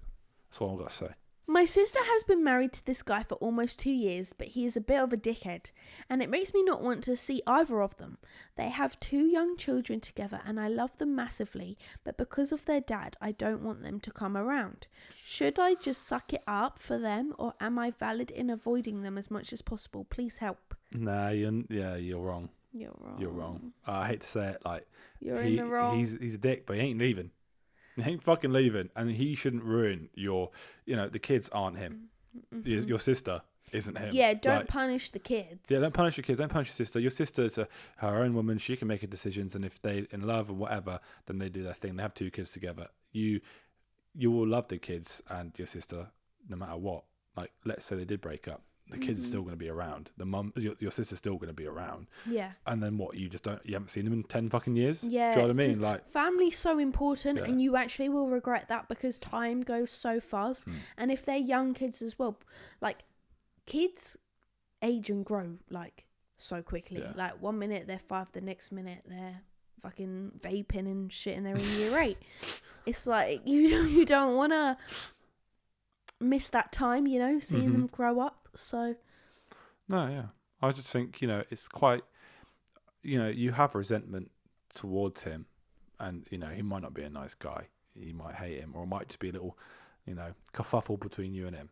Speaker 1: That's all I've got to say.
Speaker 2: My sister has been married to this guy for almost 2 years, but he is a bit of a dickhead, and it makes me not want to see either of them. They have 2 young children together, and I love them massively, but because of their dad, I don't want them to come around. Should I just suck it up for them, or am I valid in avoiding them as much as possible? Please help.
Speaker 1: Nah, you're wrong. You're wrong. I hate to say it,
Speaker 2: you're in the wrong.
Speaker 1: He's a dick, but he ain't leaving. He ain't fucking leaving, and he shouldn't ruin your. The kids aren't him. Mm-hmm. Your sister isn't him.
Speaker 2: Yeah, don't punish the kids.
Speaker 1: Yeah, don't punish your kids. Don't punish your sister. Your sister's her own woman. She can make her decisions, and if they're in love or whatever, then they do their thing. They have 2 kids together. You will love the kids and your sister no matter what. Let's say they did break up. The kids are still going to be around. The mum, your sister's still going to be around. Yeah. And then what? You haven't seen them in 10 fucking years?
Speaker 2: Yeah.
Speaker 1: Do you know what I mean?
Speaker 2: Family's so important, and you actually will regret that, because time goes so fast. And if they're young kids as well, kids age and grow so quickly. Yeah. 1 minute they're 5, the next minute they're fucking vaping and shit, and they're in year 8. It's like you don't want to miss that time, you know, seeing them grow up. So
Speaker 1: no, yeah, I just think, you know, it's quite, you know, you have resentment towards him, and, you know, he might not be a nice guy. You might hate him, or it might just be a little, you know, kerfuffle between you and him.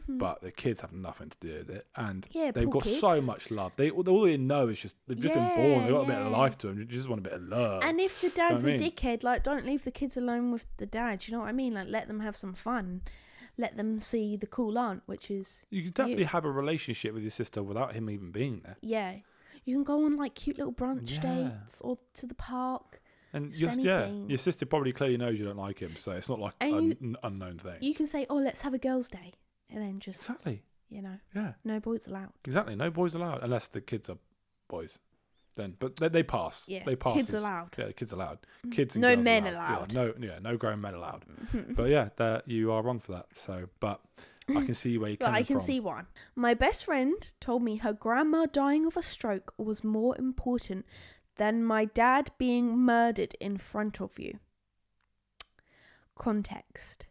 Speaker 1: But the kids have nothing to do with it, and they've got so much love. All they know is just they've just been born. They've got a bit of life to them. You just want a bit of love.
Speaker 2: And if the dad's a dickhead, like, don't leave the kids alone with the dad. You know what I mean? Like, let them have some fun. Let them see the cool aunt, which is
Speaker 1: you can definitely have a relationship with your sister without him even being there.
Speaker 2: Yeah, you can go on like cute little brunch dates or to the park.
Speaker 1: And your sister probably clearly knows you don't like him, so it's not like an unknown thing.
Speaker 2: You can say, "Oh, let's have a girls' day," and then just
Speaker 1: exactly,
Speaker 2: you know,
Speaker 1: no
Speaker 2: boys allowed.
Speaker 1: Exactly, no boys allowed unless the kids are boys. Then, but they pass.
Speaker 2: Yeah,
Speaker 1: they pass.
Speaker 2: Kids allowed.
Speaker 1: Yeah, kids allowed. Kids and
Speaker 2: no
Speaker 1: girls
Speaker 2: men
Speaker 1: allowed.
Speaker 2: allowed.
Speaker 1: No grown men allowed. But yeah, you are wrong for that. So, but I can see where you're coming from.
Speaker 2: I can see one. My best friend told me her grandma dying of a stroke was more important than my dad being murdered in front of you. Context.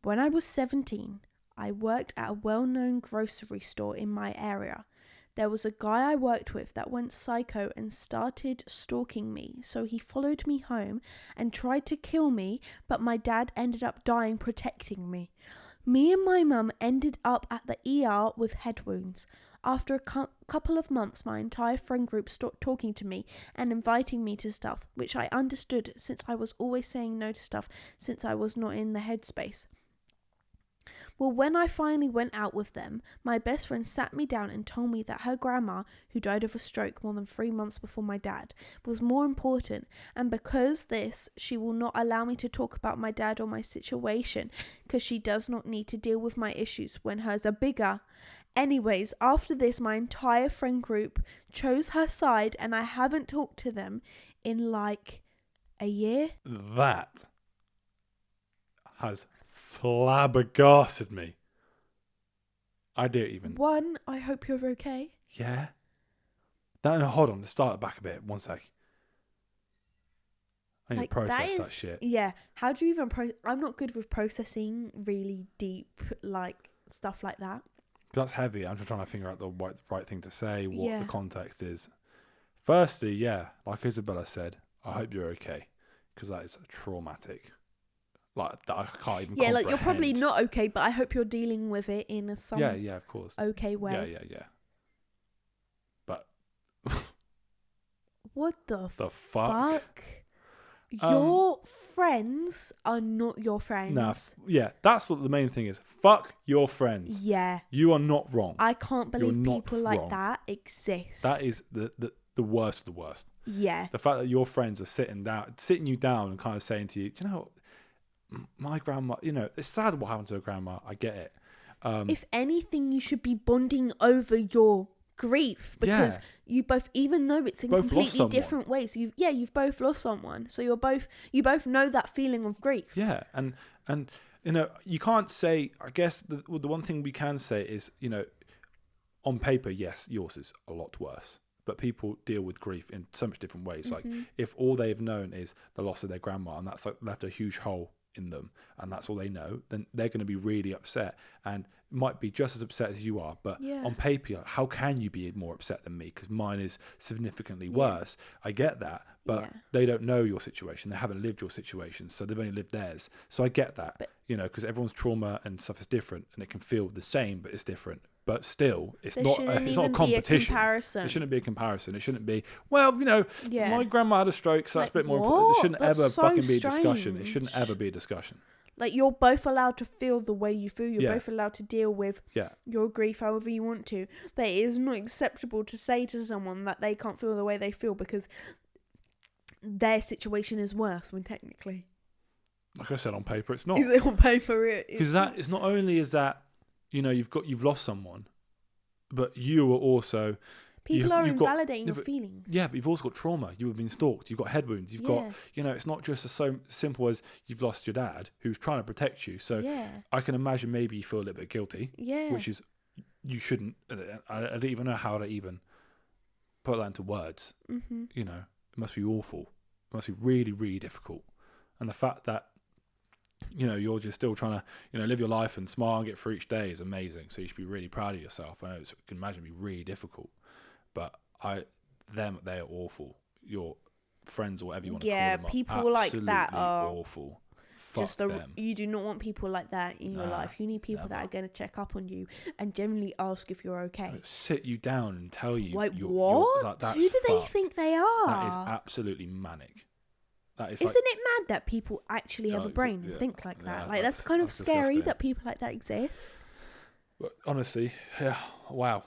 Speaker 2: When I was 17, I worked at a well-known grocery store in my area. There was a guy I worked with that went psycho and started stalking me, so he followed me home and tried to kill me, but my dad ended up dying protecting me. Me and my mum ended up at the ER with head wounds. After a couple of months, my entire friend group stopped talking to me and inviting me to stuff, which I understood since I was always saying no to stuff since I was not in the headspace. Well, when I finally went out with them, my best friend sat me down and told me that her grandma, who died of a stroke more than 3 months before my dad, was more important, and because this, she will not allow me to talk about my dad or my situation, because she does not need to deal with my issues when hers are bigger. Anyways, after this, my entire friend group chose her side, and I haven't talked to them in like a year.
Speaker 1: That has flabbergasted me. I didn't even.
Speaker 2: One, I hope you're okay.
Speaker 1: Yeah. No, hold on. Let's start it back a bit. 1 sec. I need to process that shit.
Speaker 2: Yeah. How do you even I'm not good with processing really deep, like, stuff like that.
Speaker 1: That's heavy. I'm just trying to figure out the right thing to say, what the context is. Firstly, like Isabella said, I hope you're okay, because that is traumatic. Like, that I can't even comprehend.
Speaker 2: Like, you're probably not okay, but I hope you're dealing with it in a some
Speaker 1: of course.
Speaker 2: Okay way.
Speaker 1: Yeah. But
Speaker 2: what the
Speaker 1: fuck?
Speaker 2: Your friends are not your friends.
Speaker 1: Nah, that's what the main thing is. Fuck your friends. Yeah. You are not wrong.
Speaker 2: I can't believe people like that exist.
Speaker 1: That is the worst of the worst.
Speaker 2: Yeah.
Speaker 1: The fact that your friends are sitting you down and kind of saying to you, do you know what? My grandma, you know, it's sad what happened to her grandma. I get it.
Speaker 2: If anything, you should be bonding over your grief, because you both, even though it's in completely different ways, you've both lost someone. So you both know that feeling of grief.
Speaker 1: Yeah, and you know, you can't say. I guess the one thing we can say is, you know, on paper, yes, yours is a lot worse. But people deal with grief in so much different ways. Like, if all they've known is the loss of their grandma, and that's like left a huge hole in them, and that's all they know, then they're going to be really upset, and might be just as upset as you are. But on paper, you're like, how can you be more upset than me? Because mine is significantly worse. I get that, but they don't know your situation. They haven't lived your situation, so they've only lived theirs. So I get that, but, you know, because everyone's trauma and stuff is different, and it can feel the same, but it's different. But still, it's not a competition. It shouldn't be a comparison. It shouldn't be, well, you know, my grandma had a stroke, so that's a bit more important. It shouldn't ever fucking be a discussion. It shouldn't ever be a discussion.
Speaker 2: Like, you're both allowed to feel the way you feel. You're both allowed to deal with your grief however you want to. But it is not acceptable to say to someone that they can't feel the way they feel because their situation is worse when technically.
Speaker 1: Like I said, on paper, it's not.
Speaker 2: Is it on paper?
Speaker 1: Because that is not only is that, you know, you've lost someone, but you are also.
Speaker 2: People are invalidating your feelings.
Speaker 1: Yeah, but you've also got trauma. You have been stalked. You've got head wounds. You've got, you know, it's not just so simple as you've lost your dad who's trying to protect you. So I can imagine maybe you feel a little bit guilty. Yeah. Which is, you shouldn't. I don't even know how to even put that into words. Mm-hmm. You know, it must be awful. must be really, really difficult. And the fact that, you know, you're just still trying to, you know, live your life and smile and get through each day is amazing. So you should be really proud of yourself. I know I can imagine it'd be really difficult, but they're awful. Your friends or whatever you want to call them.
Speaker 2: Yeah, people like that are
Speaker 1: awful. Fuck them.
Speaker 2: You do not want people like that in your life. You need people that are going to check up on you and generally ask if you're okay.
Speaker 1: Sit you down and tell you.
Speaker 2: Wait, what? Who do they think they are?
Speaker 1: That is absolutely manic. That is.
Speaker 2: Isn't it mad that people actually have a brain and think like that?
Speaker 1: Yeah,
Speaker 2: like that's kind of scary
Speaker 1: disgusting.
Speaker 2: that people like that exist.
Speaker 1: But honestly, yeah, wow.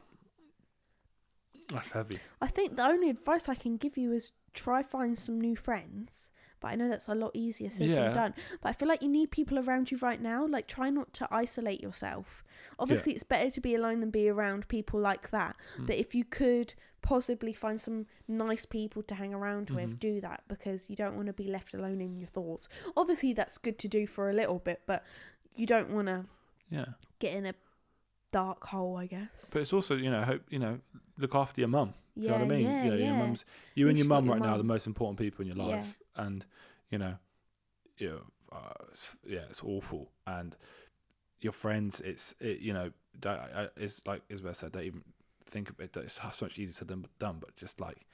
Speaker 1: That's heavy.
Speaker 2: I think the only advice I can give you is try find some new friends. But I know that's a lot easier said than done. But I feel like you need people around you right now. Like, try not to isolate yourself. Obviously, it's better to be alone than be around people like that. But if you could possibly find some nice people to hang around with, do that. Because you don't want to be left alone in your thoughts. Obviously, that's good to do for a little bit. But you don't want to get in a dark hole, I guess.
Speaker 1: But it's also, you know, look after your mum. Do you know what I mean?
Speaker 2: Yeah.
Speaker 1: Your mum's, you and your mum right now are the most important people in your life.
Speaker 2: Yeah.
Speaker 1: And, it's awful. And your friends, it's like Isabel said, don't even think of it. It's so much easier said than done. But just like,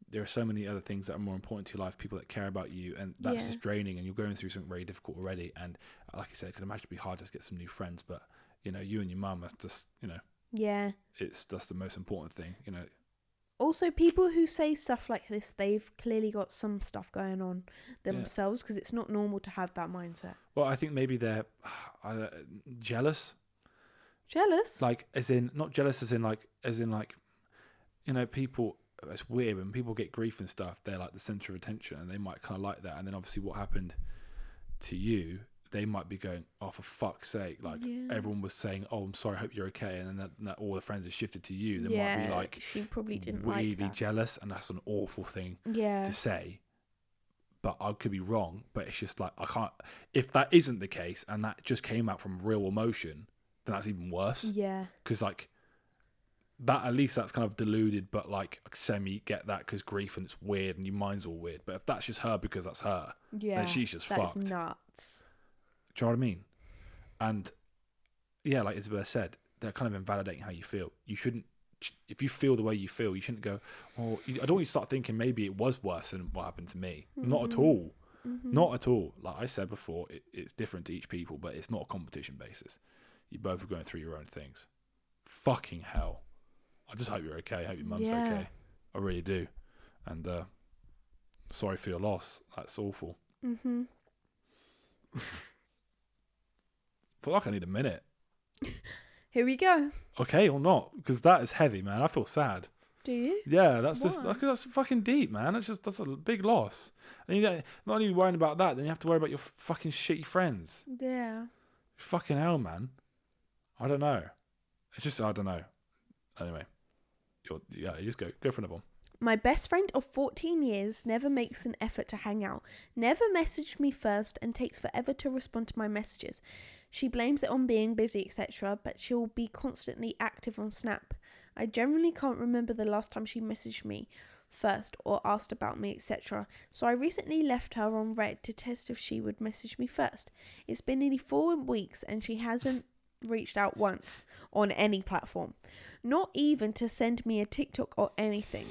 Speaker 1: there are so many other things that are more important to your life, people that care about you, and that's just draining. And you're going through something very difficult already. And like I said, I can imagine it'd be hard to get some new friends. But you and your mum are just, it's just the most important thing.
Speaker 2: Also, people who say stuff like this, they've clearly got some stuff going on themselves because it's not normal to have that mindset.
Speaker 1: Well, I think maybe they're jealous.
Speaker 2: Jealous?
Speaker 1: Like, not jealous as in people, it's weird when people get grief and stuff, they're like the center of attention and they might kind of like that. And then obviously what happened to you, they might be going, oh, for fuck's sake. Like, everyone was saying, oh, I'm sorry, I hope you're okay. And then that all the friends have shifted to you. They might be like,
Speaker 2: she probably didn't
Speaker 1: really
Speaker 2: like that.
Speaker 1: jealous. And that's an awful thing to say. But I could be wrong. But it's just like, I can't, if that isn't the case and that just came out from real emotion, then that's even worse.
Speaker 2: Yeah.
Speaker 1: Because like, that at least that's kind of deluded, but like semi get that because grief and it's weird and your mind's all weird. But if that's just her because that's her, then she's just fucked.
Speaker 2: That's nuts.
Speaker 1: Do you know what I mean? And yeah, like Isabella said, they're kind of invalidating how you feel. You shouldn't, if you feel the way you feel, you shouldn't go, oh, I don't want you to start thinking maybe it was worse than what happened to me. Not at all. Not at all. Like I said before, it's different to each people, but it's not a competition basis. You both are going through your own things. Fucking hell. I just hope you're okay. I hope your mum's okay. I really do. And sorry for your loss. That's awful. I feel like I need a minute.
Speaker 2: Here we go.
Speaker 1: Okay, or not, because that is heavy, man. I feel sad.
Speaker 2: Do you?
Speaker 1: Yeah, that's fucking deep, man. That's a big loss. And you not only worrying about that, then you have to worry about your fucking shitty friends.
Speaker 2: Yeah.
Speaker 1: Fucking hell, man. I don't know. I don't know. Anyway, you just go for another one.
Speaker 2: My best friend of 14 years never makes an effort to hang out, never messaged me first, and takes forever to respond to my messages. She blames it on being busy, etc., but she'll be constantly active on Snap. I generally can't remember the last time she messaged me first or asked about me, etc., so I recently left her on red to test if she would message me first. It's been nearly 4 weeks and she hasn't reached out once on any platform, not even to send me a TikTok or anything.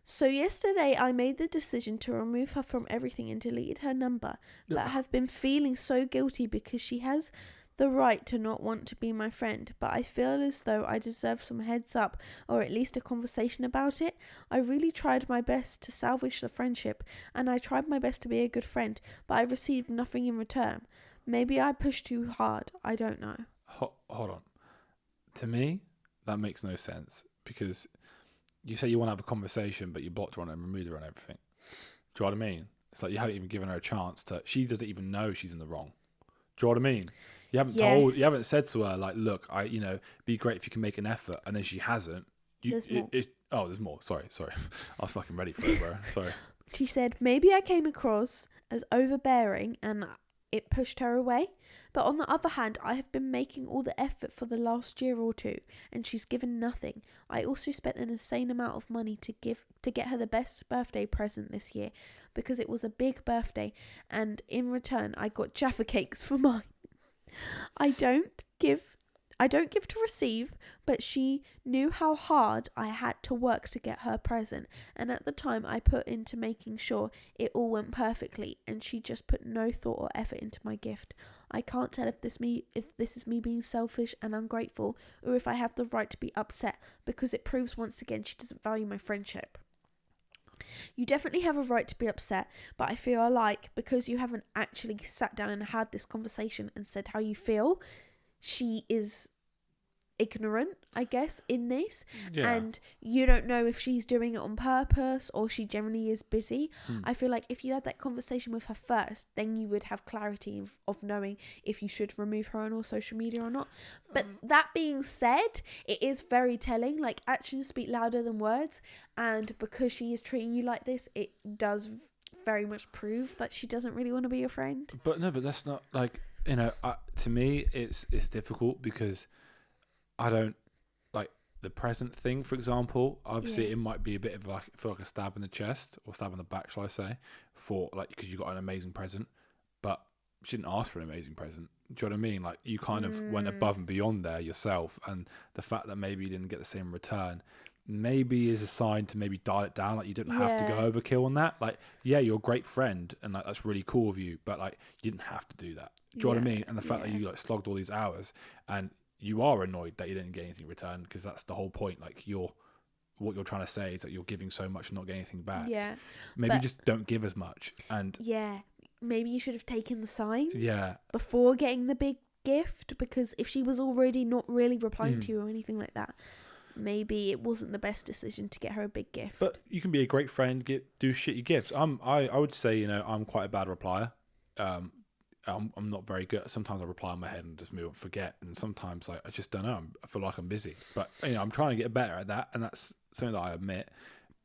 Speaker 2: So yesterday I made the decision to remove her from everything and deleted her number, but I have been feeling so guilty because she has the right to not want to be my friend, but I feel as though I deserve some heads up or at least a conversation about it. I really tried my best to salvage the friendship and I tried my best to be a good friend, but I received nothing in return. Maybe I pushed too hard. I don't know.
Speaker 1: Hold on. To me, that makes no sense because you say you want to have a conversation, but you blocked her on it and removed her on everything. Do you know what I mean? It's like you haven't even given her a chance to. She doesn't even know she's in the wrong. Do you know what I mean? You haven't you haven't said to her like, look, be great if you can make an effort, and then she hasn't.
Speaker 2: There's more.
Speaker 1: There's more. Sorry. I was fucking ready for it, bro. Sorry.
Speaker 2: She said, maybe I came across as overbearing and it pushed her away. But on the other hand, I have been making all the effort for the last year or two, and she's given nothing. I also spent an insane amount of money to get her the best birthday present this year, because it was a big birthday, and in return I got Jaffa cakes for mine. I don't give to receive, but she knew how hard I had to work to get her present, and at the time I put into making sure it all went perfectly, and she just put no thought or effort into my gift. I can't tell if this is me being selfish and ungrateful, or if I have the right to be upset, because it proves once again she doesn't value my friendship. You definitely have a right to be upset, but I feel like because you haven't actually sat down and had this conversation and said how you feel, she is ignorant, I guess, in this.
Speaker 1: Yeah.
Speaker 2: And you don't know if she's doing it on purpose or she generally is busy. I feel like if you had that conversation with her first, then you would have clarity of knowing if you should remove her on all social media or not. But that being said, it is very telling. Like, actions speak louder than words, and because she is treating you like this, it does very much prove that she doesn't really want to be your friend.
Speaker 1: But that's not, like, to me it's difficult, because I don't like the present thing, for example. Obviously, it might be a bit of like, I feel like a stab in the chest or stab in the back, shall I say, for like, because you got an amazing present, but she didn't ask for an amazing present. Do you know what I mean? Like, you kind of went above and beyond there yourself, and the fact that maybe you didn't get the same return maybe is a sign to maybe dial it down. Like, you didn't have to go overkill on that. Like, yeah, you're a great friend, and like, that's really cool of you, but like, you didn't have to do that. Do you know what I mean? And the fact that you like slogged all these hours, and you are annoyed that you didn't get anything in return, because that's the whole point. Like, what you're trying to say is that you're giving so much and not getting anything back.
Speaker 2: Yeah.
Speaker 1: Maybe just don't give as much. And
Speaker 2: yeah, maybe you should have taken the signs
Speaker 1: Yeah.
Speaker 2: before getting the big gift, because if she was already not really replying to you or anything like that, maybe it wasn't the best decision to get her a big gift.
Speaker 1: But you can be a great friend, do shitty gifts. I would say, I'm quite a bad replier. I'm not very good. Sometimes I reply in my head and just move on, forget, and sometimes like I just don't know. I feel like I'm busy, but I'm trying to get better at that, and that's something that I admit.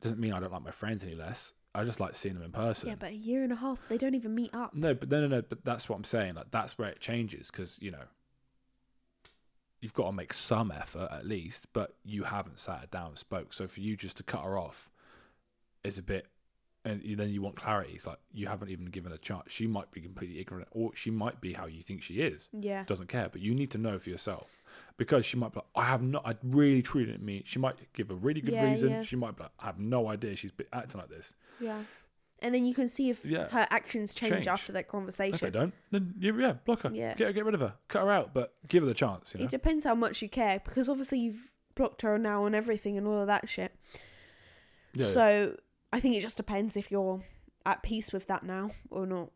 Speaker 1: Doesn't mean I don't like my friends any less. I just like seeing them in person.
Speaker 2: Yeah, but a year and a half, they don't even meet up.
Speaker 1: No. But that's what I'm saying. Like, that's where it changes, because you've got to make some effort at least, but you haven't sat her down and spoke. So for you just to cut her off is a bit. And then you want clarity. It's like, you haven't even given a chance. She might be completely ignorant, or she might be how you think she is.
Speaker 2: Yeah.
Speaker 1: Doesn't care. But you need to know for yourself, because she might be like, I really treated me. She might give a really good reason. Yeah. She might be like, I have no idea she's been acting like this.
Speaker 2: Yeah. And then you can see if her actions change after that conversation.
Speaker 1: If they don't, then block her.
Speaker 2: Yeah.
Speaker 1: Get rid of her. Cut her out, but give her the chance.
Speaker 2: It depends how much you care, because obviously you've blocked her now on everything and all of that shit. Yeah. So I think it just depends if you're at peace with that now or not.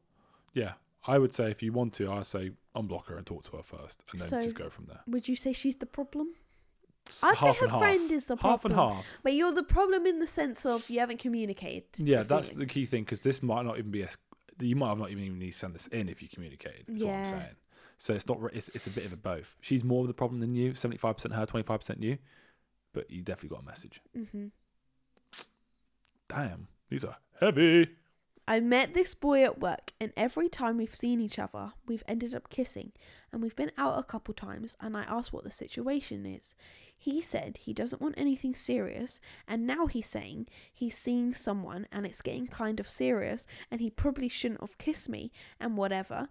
Speaker 2: Yeah.
Speaker 1: I would say if you want to, I'd say unblock her and talk to her first, and then just go from there.
Speaker 2: Would you say she's the problem? I'd say her friend is the problem.
Speaker 1: Half and half.
Speaker 2: But you're the problem in the sense of you haven't communicated.
Speaker 1: Yeah, that's the key thing, because this might not even be you might have not even need to send this in if you communicated. Is what I'm saying. So it's not. It's a bit of a both. She's more of the problem than you. 75% her, 25% you. But you definitely got a message. Mm-hmm. Damn, these are heavy.
Speaker 2: I met this boy at work, and every time we've seen each other, we've ended up kissing, and we've been out a couple times, and I asked what the situation is. He said he doesn't want anything serious, and now he's saying he's seeing someone and it's getting kind of serious, and he probably shouldn't have kissed me and whatever,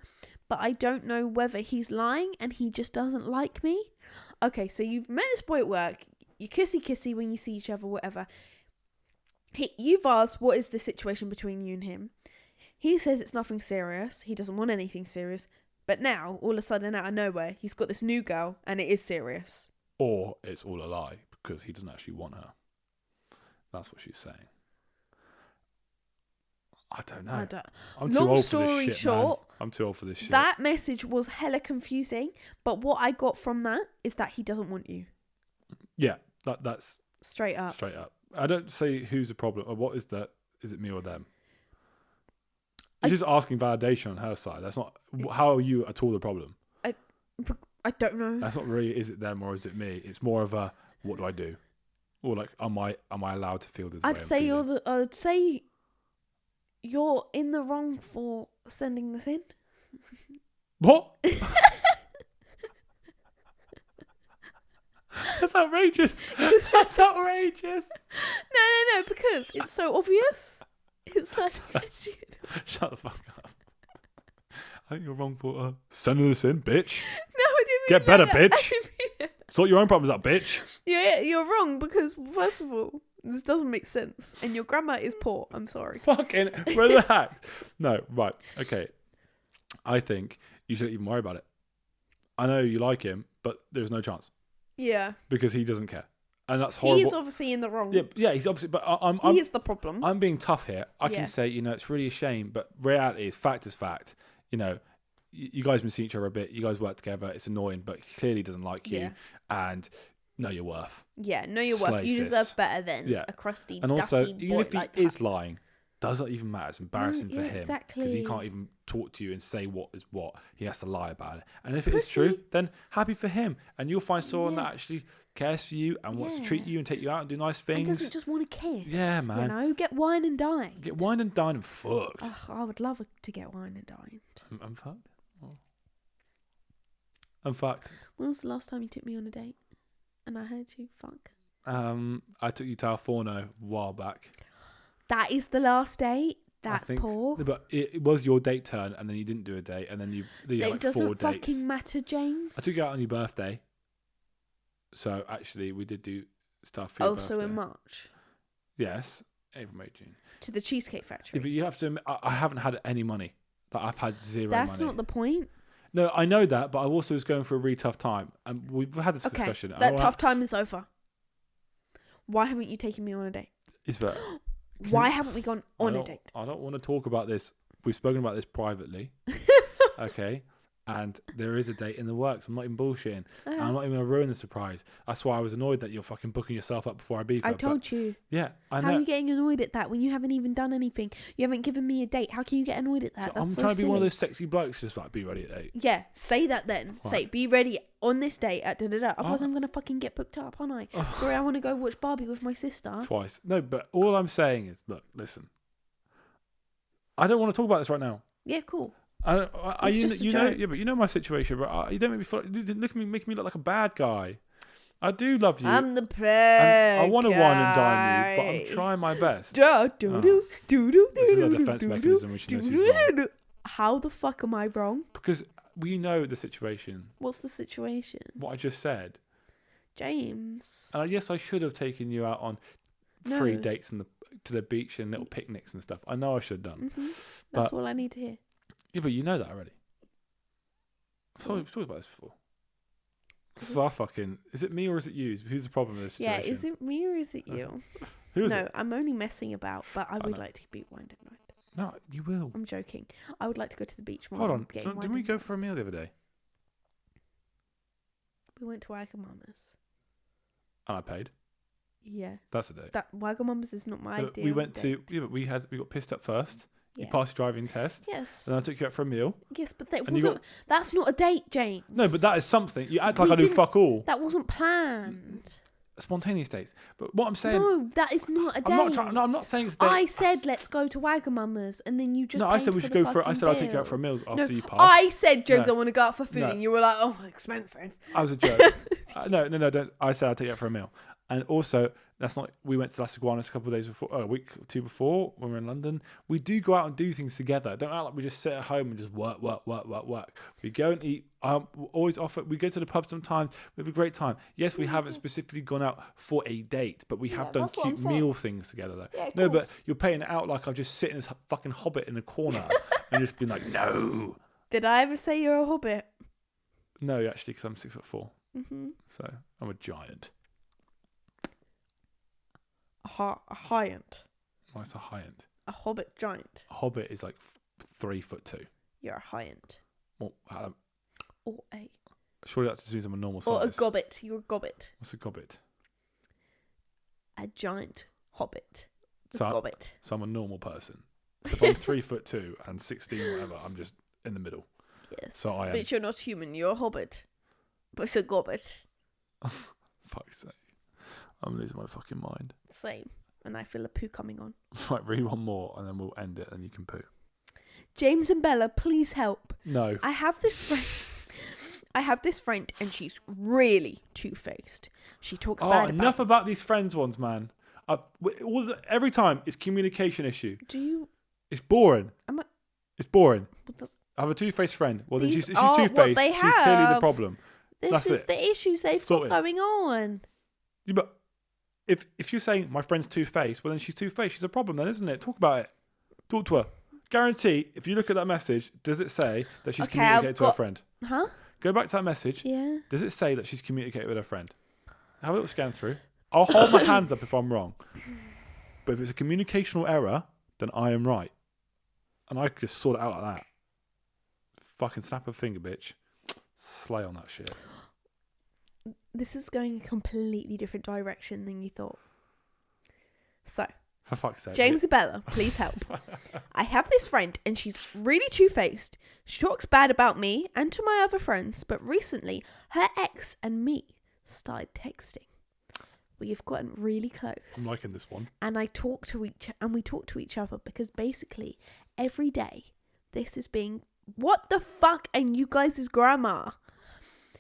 Speaker 2: but I don't know whether he's lying and he just doesn't like me. Okay, so you've met this boy at work, you kissy when you see each other, whatever. You've asked what is the situation between you and him. He says it's nothing serious. He doesn't want anything serious. But now, all of a sudden, out of nowhere, he's got this new girl and it is serious.
Speaker 1: Or it's all a lie because he doesn't actually want her. That's what she's saying. I don't know. I'm too old for this shit, man. I'm too old for this shit.
Speaker 2: That message was hella confusing. But what I got from that is that he doesn't want you.
Speaker 1: Yeah, that's...
Speaker 2: Straight up.
Speaker 1: Straight up. I don't say who's the problem or what is that. Is it me or them? You're just asking validation on her side. That's not. How are you at all the problem?
Speaker 2: I don't know.
Speaker 1: That's not really. Is it them or is it me? It's more of a what do I do, or like am I allowed to feel this?
Speaker 2: I'd say you're in the wrong for sending this in.
Speaker 1: What? That's outrageous. That's outrageous.
Speaker 2: No, because it's so obvious. It's like,
Speaker 1: Shut the fuck up. I think you're wrong for sending this in, bitch.
Speaker 2: No, I didn't mean
Speaker 1: Get better,
Speaker 2: that.
Speaker 1: bitch. Sort your own problems out, bitch.
Speaker 2: You're wrong because, first of all, this doesn't make sense. And your grammar is poor. I'm sorry.
Speaker 1: Fucking relax. No, right. Okay. I think you shouldn't even worry about it. I know you like him, but there's no chance.
Speaker 2: Yeah.
Speaker 1: Because he doesn't care. And that's horrible.
Speaker 2: He is obviously in the wrong.
Speaker 1: Yeah, he's obviously... But
Speaker 2: he is the problem.
Speaker 1: I'm being tough here. I can say, it's really a shame, but reality is fact. You guys have been seeing each other a bit. You guys work together. It's annoying, but he clearly doesn't like you. And know your worth.
Speaker 2: Yeah, know your worth. You deserve better than a crusty,
Speaker 1: and also,
Speaker 2: dusty
Speaker 1: even
Speaker 2: boy
Speaker 1: if he
Speaker 2: like
Speaker 1: is
Speaker 2: that.
Speaker 1: lying, does not even matter. It's embarrassing for him.
Speaker 2: Exactly.
Speaker 1: Because he can't even talk to you and say what is what. He has to lie about it. And if it is true, then happy for him. And you'll find someone that actually cares for you and wants to treat you and take you out and do nice things.
Speaker 2: And doesn't just want to kiss.
Speaker 1: Yeah, man.
Speaker 2: Get wine and dine.
Speaker 1: Get wine and dine and fucked.
Speaker 2: Ugh, I would love to get wine and dine.
Speaker 1: I'm fucked. I'm fucked.
Speaker 2: When was the last time you took me on a date? And I heard you fuck.
Speaker 1: I took you to Alforno a while back.
Speaker 2: That is the last date? That's poor.
Speaker 1: But it was your date turn, and then you didn't do a date, and then you had like 4 dates.
Speaker 2: It doesn't fucking matter, James.
Speaker 1: I took you out on your birthday. So actually, we did do stuff for your birthday.
Speaker 2: So in March?
Speaker 1: Yes. April, May, June.
Speaker 2: To the Cheesecake Factory.
Speaker 1: Yeah, but you have to admit, I haven't had any money. Like, I've had zero money.
Speaker 2: That's not the point.
Speaker 1: No, I know that, but I also was going for a really tough time. And we've had this discussion.
Speaker 2: That tough time is over. Why haven't you taken me on a date?
Speaker 1: It's better.
Speaker 2: Why haven't we gone on a date?
Speaker 1: I don't want to talk about this. We've spoken about this privately. Okay. And there is a date in the works. I'm not even bullshitting. And I'm not even going to ruin the surprise. That's why I was annoyed that you're fucking booking yourself up before I beat her.
Speaker 2: I told you.
Speaker 1: Yeah, I know.
Speaker 2: How are you getting annoyed at that when you haven't even done anything? You haven't given me a date. How can you get annoyed at that?
Speaker 1: So I'm trying to be one of those sexy blokes just like, be ready at 8.
Speaker 2: Yeah, say that then. Right. Say, be ready on this date at da-da-da. Otherwise I'm going to fucking get booked up, aren't I? Sorry, I want to go watch Barbie with my sister.
Speaker 1: Twice. No, but all I'm saying is, look, listen. I don't want to talk about this right now.
Speaker 2: Yeah, cool.
Speaker 1: You know my situation, but you don't make me feel. Make me look like a bad guy. I do love you.
Speaker 2: I'm the bad
Speaker 1: I want to wine and dine you, but I'm trying my best.
Speaker 2: This
Speaker 1: is a defense mechanism which she knows is wrong.
Speaker 2: How the fuck am I wrong?
Speaker 1: Because we know the situation.
Speaker 2: What's the situation?
Speaker 1: What I just said.
Speaker 2: James.
Speaker 1: And yes, I should have taken you out on 3 dates to the beach and little picnics and stuff. I know I should have done.
Speaker 2: Mm-hmm. That's all I need to hear.
Speaker 1: Yeah, but you know that already. We've talked about this before. Is it me or is it you? Who's the problem in this situation?
Speaker 2: Yeah, is it me or is it you?
Speaker 1: Who is it?
Speaker 2: No, I'm only messing about, but I would like to beat wine and dine.
Speaker 1: No, you will.
Speaker 2: I'm joking. I would like to go to the beach more.
Speaker 1: Hold on. Didn't we go for a meal the other day?
Speaker 2: We went to Wagamama's.
Speaker 1: And I paid?
Speaker 2: Yeah.
Speaker 1: That's a date.
Speaker 2: Wagamama's is not my idea.
Speaker 1: We went to... Yeah, but we got pissed up first. You passed your driving test.
Speaker 2: Yes.
Speaker 1: And I took you out for a meal.
Speaker 2: Yes, but that's not a date, James.
Speaker 1: No, but that is something. You act like I do fuck all.
Speaker 2: That wasn't planned.
Speaker 1: Spontaneous dates. But what I'm saying...
Speaker 2: No, that is not a date.
Speaker 1: I'm not saying it's a date.
Speaker 2: I said, let's go to Wagamama's, and then you just
Speaker 1: No, I said we should go for... I said I'll take you out for a meal after you passed.
Speaker 2: I said, James, I want to go out for food, and you were like, oh, expensive.
Speaker 1: I was a joke. No, don't. I said I'll take you out for a meal. And also... That's not. We went to Las Iguanas a couple of days before, a week or 2 before when we were in London. We do go out and do things together. Don't act like we just sit at home and just work. We go and eat. Always offer. We go to the pub sometimes. We have a great time. Yes, we haven't specifically gone out for a date, but we have done cute meal things together though.
Speaker 2: Yeah,
Speaker 1: no, but you're paying it out like I've just sitting as fucking hobbit in a corner and just been like, no.
Speaker 2: Did I ever say you're a hobbit?
Speaker 1: No, actually, because I'm 6'4".
Speaker 2: Mm-hmm.
Speaker 1: So I'm a giant.
Speaker 2: A giant.
Speaker 1: What's a giant?
Speaker 2: A hobbit giant.
Speaker 1: A hobbit is like 3'2".
Speaker 2: You're a giant.
Speaker 1: Well,
Speaker 2: or a.
Speaker 1: Surely that just means I'm a normal size.
Speaker 2: Or a gobbit. You're a gobbit.
Speaker 1: What's a gobbit?
Speaker 2: A giant hobbit.
Speaker 1: Gobbit. So I'm a normal person. So if I'm 3'2" and 16 whatever, I'm just in the middle.
Speaker 2: Yes.
Speaker 1: So I am.
Speaker 2: But you're not human. You're a hobbit. But it's a gobbit.
Speaker 1: Fuck's sake. I'm losing my fucking mind.
Speaker 2: Same. And I feel a poo coming on.
Speaker 1: Right, read one more and then we'll end it and you can poo.
Speaker 2: James and Bella, please help.
Speaker 1: No.
Speaker 2: I have this friend and she's really two-faced. She talks bad about
Speaker 1: enough about these friends ones, man. Every time it's communication issue. It's boring. It's boring. I have a two-faced friend. Well, then she's two-faced. She's clearly the problem.
Speaker 2: This is the issues they've got going on.
Speaker 1: Yeah, but if you're saying my friend's two-faced, well, then she's two-faced. She's a problem then, isn't it? Talk about it. Talk to her. Guarantee, if you look at that message, does it say that she's communicated to her friend?
Speaker 2: Huh?
Speaker 1: Go back to that message.
Speaker 2: Yeah.
Speaker 1: Does it say that she's communicated with her friend? Have a little scan through. I'll hold my hands up if I'm wrong. But if it's a communicational error, then I am right. And I could just sort it out like that. Fucking snap a finger, bitch. Slay on that shit.
Speaker 2: This is going a completely different direction than you thought. So,
Speaker 1: for fuck's sake.
Speaker 2: James and Bella, please help. I have this friend and she's really two-faced. She talks bad about me and to my other friends, but recently her ex and me started texting. We've gotten really close.
Speaker 1: I'm liking this one.
Speaker 2: And we talk to each other because basically every day this is being what the fuck and you guys' grammar.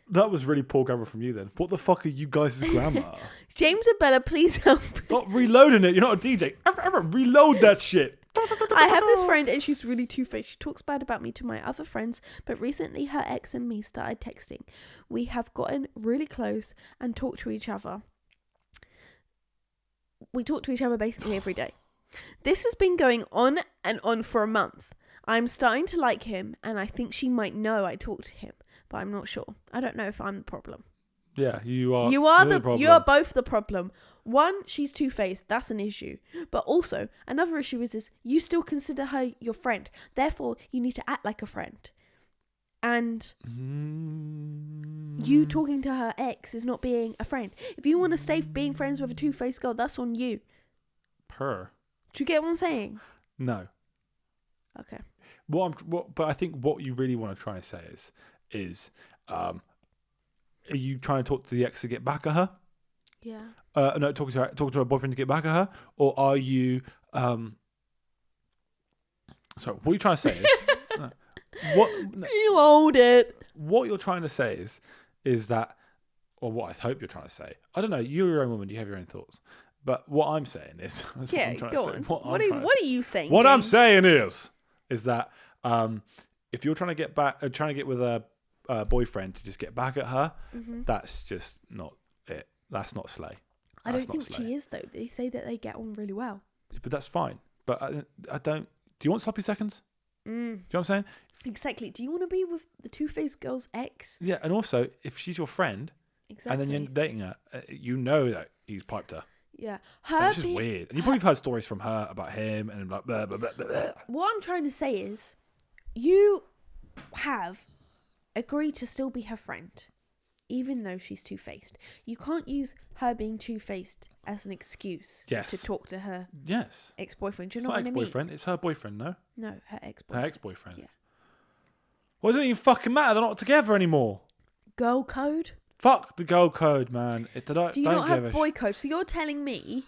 Speaker 1: That was really poor grammar from you then. What the fuck are you guys' grammar?
Speaker 2: James and Bella, please help.
Speaker 1: Stop reloading it. You're not a DJ. Ever reload that shit.
Speaker 2: I have this friend and she's really two-faced. She talks bad about me to my other friends, but recently her ex and me started texting. We have gotten really close and talk to each other. We talk to each other basically every day. This has been going on and on for a month. I'm starting to like him and I think she might know I talk to him, but I'm not sure. I don't know if I'm the problem.
Speaker 1: Yeah, you are.
Speaker 2: You are the problem. You are both the problem. One, she's two-faced. That's an issue. But also, another issue is you still consider her your friend. Therefore, you need to act like a friend. And you talking to her ex is not being a friend. If you want to stay being friends with a two-faced girl, that's on you.
Speaker 1: Her.
Speaker 2: Do you get what I'm saying?
Speaker 1: No.
Speaker 2: Okay.
Speaker 1: But I think what you really want to try and say is, are you trying to talk to the ex to get back at her?
Speaker 2: Yeah.
Speaker 1: No, talk to her boyfriend to get back at her, or are you? Sorry, what you're trying to say is,
Speaker 2: you hold it.
Speaker 1: What you're trying to say is that, or what I hope you're trying to say. I don't know. You're your own woman. You have your own thoughts. But what I'm saying is,
Speaker 2: yeah, go on. What are you saying?
Speaker 1: What
Speaker 2: James?
Speaker 1: I'm saying is that if you're trying to get back, trying to get with a boyfriend to just get back at her, that's just not it. That's not slay.
Speaker 2: I don't think she is though. They say that they get on really well.
Speaker 1: But that's fine. But I don't. Do you want sloppy seconds? Do you know what I'm saying?
Speaker 2: Exactly. Do you want to be with the two-faced girl's ex?
Speaker 1: Yeah, and also if she's your friend, and then you're dating her, you know that he's piped her.
Speaker 2: Yeah,
Speaker 1: it's just weird. And you probably have heard stories from her about him and like blah, blah, blah, blah, blah.
Speaker 2: What I'm trying to say is, you have agreed to still be her friend, even though she's two-faced. You can't use her being two-faced as an excuse to talk to her ex-boyfriend. Do you know what I mean?
Speaker 1: It's not ex-boyfriend. It's her boyfriend, no?
Speaker 2: No, her ex-boyfriend.
Speaker 1: Her ex-boyfriend.
Speaker 2: Yeah.
Speaker 1: Well, it doesn't even fucking matter. They're not together anymore.
Speaker 2: Girl code?
Speaker 1: Fuck the girl code, man.
Speaker 2: Do you not have boy code? So you're telling me,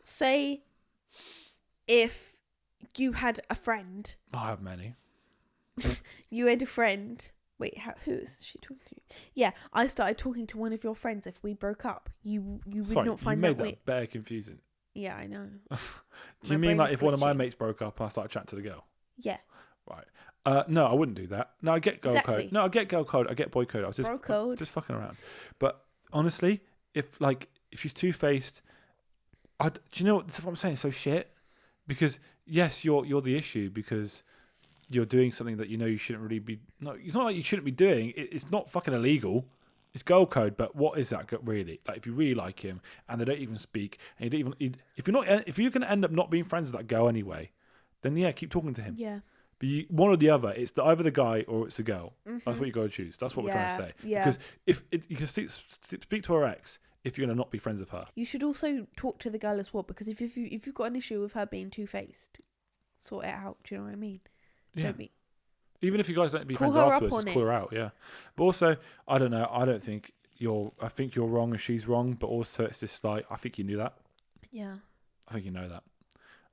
Speaker 2: say, if you had a friend.
Speaker 1: I have many.
Speaker 2: You had a friend. Wait, who is she talking to? Yeah, I started talking to one of your friends. If we broke up, you would not find that weird.
Speaker 1: Very confusing.
Speaker 2: Yeah, I know.
Speaker 1: Do you mean like if one of my mates broke up and I started chatting to the girl?
Speaker 2: Yeah.
Speaker 1: Right. No, I wouldn't do that. No, I get girl code. No, I get girl code. I get boy code. I was just just fucking around. But honestly, if she's two-faced, do you know what I'm saying? It's so shit. Because yes, you're the issue because you're doing something that you know you shouldn't really be. No, it's not like you shouldn't be doing. It's not fucking illegal. It's girl code. But what is that really? Like if you really like him and they don't even speak, and you don't even if you're going to end up not being friends with that girl anyway, then yeah, keep talking to him.
Speaker 2: Yeah.
Speaker 1: But one or the other, it's either the guy or it's the girl. That's what you got to choose. That's what we're trying to say.
Speaker 2: Yeah.
Speaker 1: Because if you can speak to her ex, if you're going to not be friends with her,
Speaker 2: you should also talk to the girl as well. Because if you've got an issue with her being two-faced, sort it out. Do you know what I mean?
Speaker 1: Yeah.
Speaker 2: Don't be.
Speaker 1: Even if you guys don't be friends afterwards, just call her out. Yeah. But also, I don't know. I don't think I think you're wrong and she's wrong. But also, it's just like I think you knew that.
Speaker 2: Yeah.
Speaker 1: I think you know that.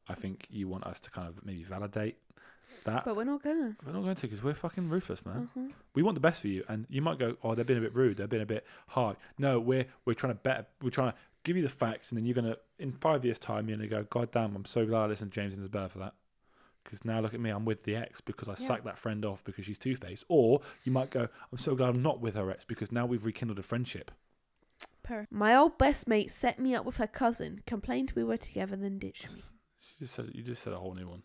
Speaker 1: I think you want us to kind of maybe validate
Speaker 2: But we're not gonna.
Speaker 1: We're not going to because we're fucking ruthless, man.
Speaker 2: Uh-huh.
Speaker 1: We want the best for you, and you might go, "Oh, they've been a bit rude. They've been a bit hard." No, we're trying to better. We're trying to give you the facts, and then you're gonna, in 5 years' time, you're gonna go, "God damn, I'm so glad I listened to James in his bed for that." Because now look at me, I'm with the ex because I sacked that friend off because she's two-faced. Or you might go, "I'm so glad I'm not with her ex because now we've rekindled a friendship."
Speaker 2: My old best mate set me up with her cousin, complained we were together, then ditched me.
Speaker 1: You just said a whole new one.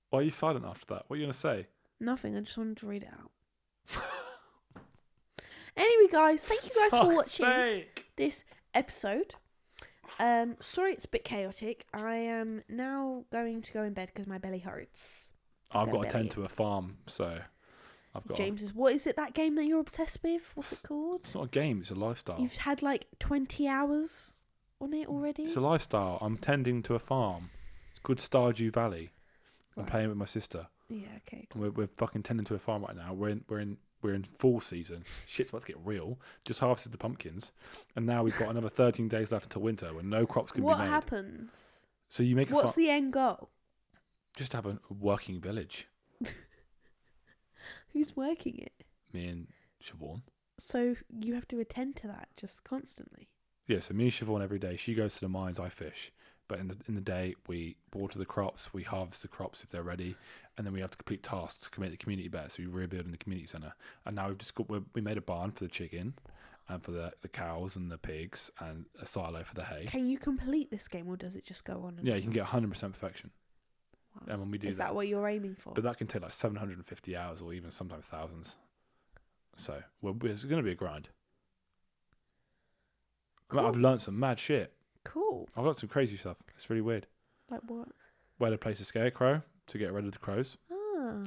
Speaker 1: Why are you silent after that? What are you going to say?
Speaker 2: Nothing, I just wanted to read it out. Anyway, guys, thank you guys for watching this episode. Sorry it's a bit chaotic. I am now going to go in bed because my belly hurts.
Speaker 1: I've got to tend to a farm, so I've got...
Speaker 2: James's, what is it, that game that you're obsessed with? What's it called?
Speaker 1: It's not a game, it's a lifestyle.
Speaker 2: You've had like 20 hours on it already?
Speaker 1: It's a lifestyle. I'm tending to a farm. It's called Stardew Valley. I'm playing with my sister.
Speaker 2: Yeah, okay.
Speaker 1: Cool. And we're fucking tending to a farm right now. We're in fall season. Shit's about to get real. Just harvested the pumpkins, and now we've got another 13 days left until winter when no crops can be made.
Speaker 2: What happens?
Speaker 1: So you make
Speaker 2: What's the end goal?
Speaker 1: Just have a working village.
Speaker 2: Who's working it?
Speaker 1: Me and Siobhan.
Speaker 2: So you have to attend to that just constantly.
Speaker 1: Yeah, so me and Siobhan every day. She goes to the mines, I fish. But in the day, we water the crops, we harvest the crops if they're ready, and then we have to complete tasks to make the community better. So we're rebuilding the community centre. And now we made a barn for the chicken, and for the cows and the pigs, and a silo for the hay.
Speaker 2: Can you complete this game, or does it just go on?
Speaker 1: Yeah, you can get 100% perfection.
Speaker 2: Wow.
Speaker 1: And when we do
Speaker 2: Is that what you're aiming for?
Speaker 1: But that can take like 750 hours, or even sometimes thousands. So it's going to be a grind.
Speaker 2: Cool.
Speaker 1: I've learned some mad shit.
Speaker 2: Cool.
Speaker 1: I've got some crazy stuff. It's really weird.
Speaker 2: Like what?
Speaker 1: Where to place a scarecrow to get rid of the crows.
Speaker 2: Ah.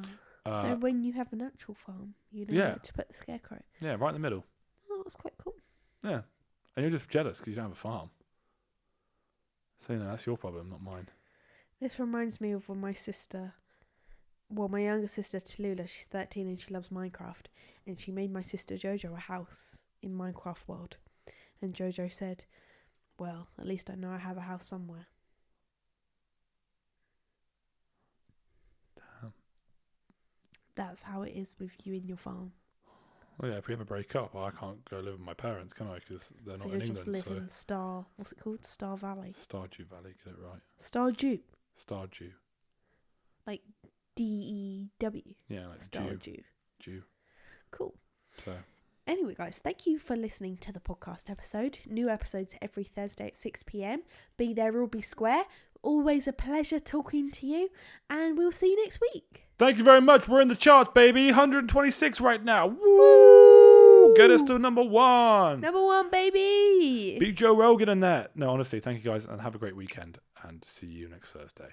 Speaker 2: So when you have an actual farm, you know where to put the scarecrow.
Speaker 1: Yeah, right in the middle.
Speaker 2: Oh, that's quite cool.
Speaker 1: Yeah. And you're just jealous because you don't have a farm. So, that's your problem, not mine.
Speaker 2: This reminds me of when my younger sister, Tallulah, she's 13 and she loves Minecraft. And she made my sister Jojo a house in Minecraft world. And Jojo said, well, at least I know I have a house somewhere.
Speaker 1: Damn.
Speaker 2: That's how it is with you and your farm.
Speaker 1: Well, yeah, if we ever break up, I can't go live with my parents, can I? Because they're not in England.
Speaker 2: So you just live in Star... What's it called? Star Valley.
Speaker 1: Stardew Valley, get it right.
Speaker 2: Stardew.
Speaker 1: Stardew.
Speaker 2: Like D-E-W.
Speaker 1: Yeah, like
Speaker 2: Stardew.
Speaker 1: Dew.
Speaker 2: Cool.
Speaker 1: So...
Speaker 2: Anyway, guys, thank you for listening to the podcast episode. New episodes every Thursday at 6 p.m. Be there or be square. Always a pleasure talking to you, and we'll see you next week.
Speaker 1: Thank you very much. We're in the charts, baby. 126 right now. Woo! Get us to number 1.
Speaker 2: Number 1, baby.
Speaker 1: Beat Joe Rogan and that. No, honestly, thank you guys, and have a great weekend, and see you next Thursday.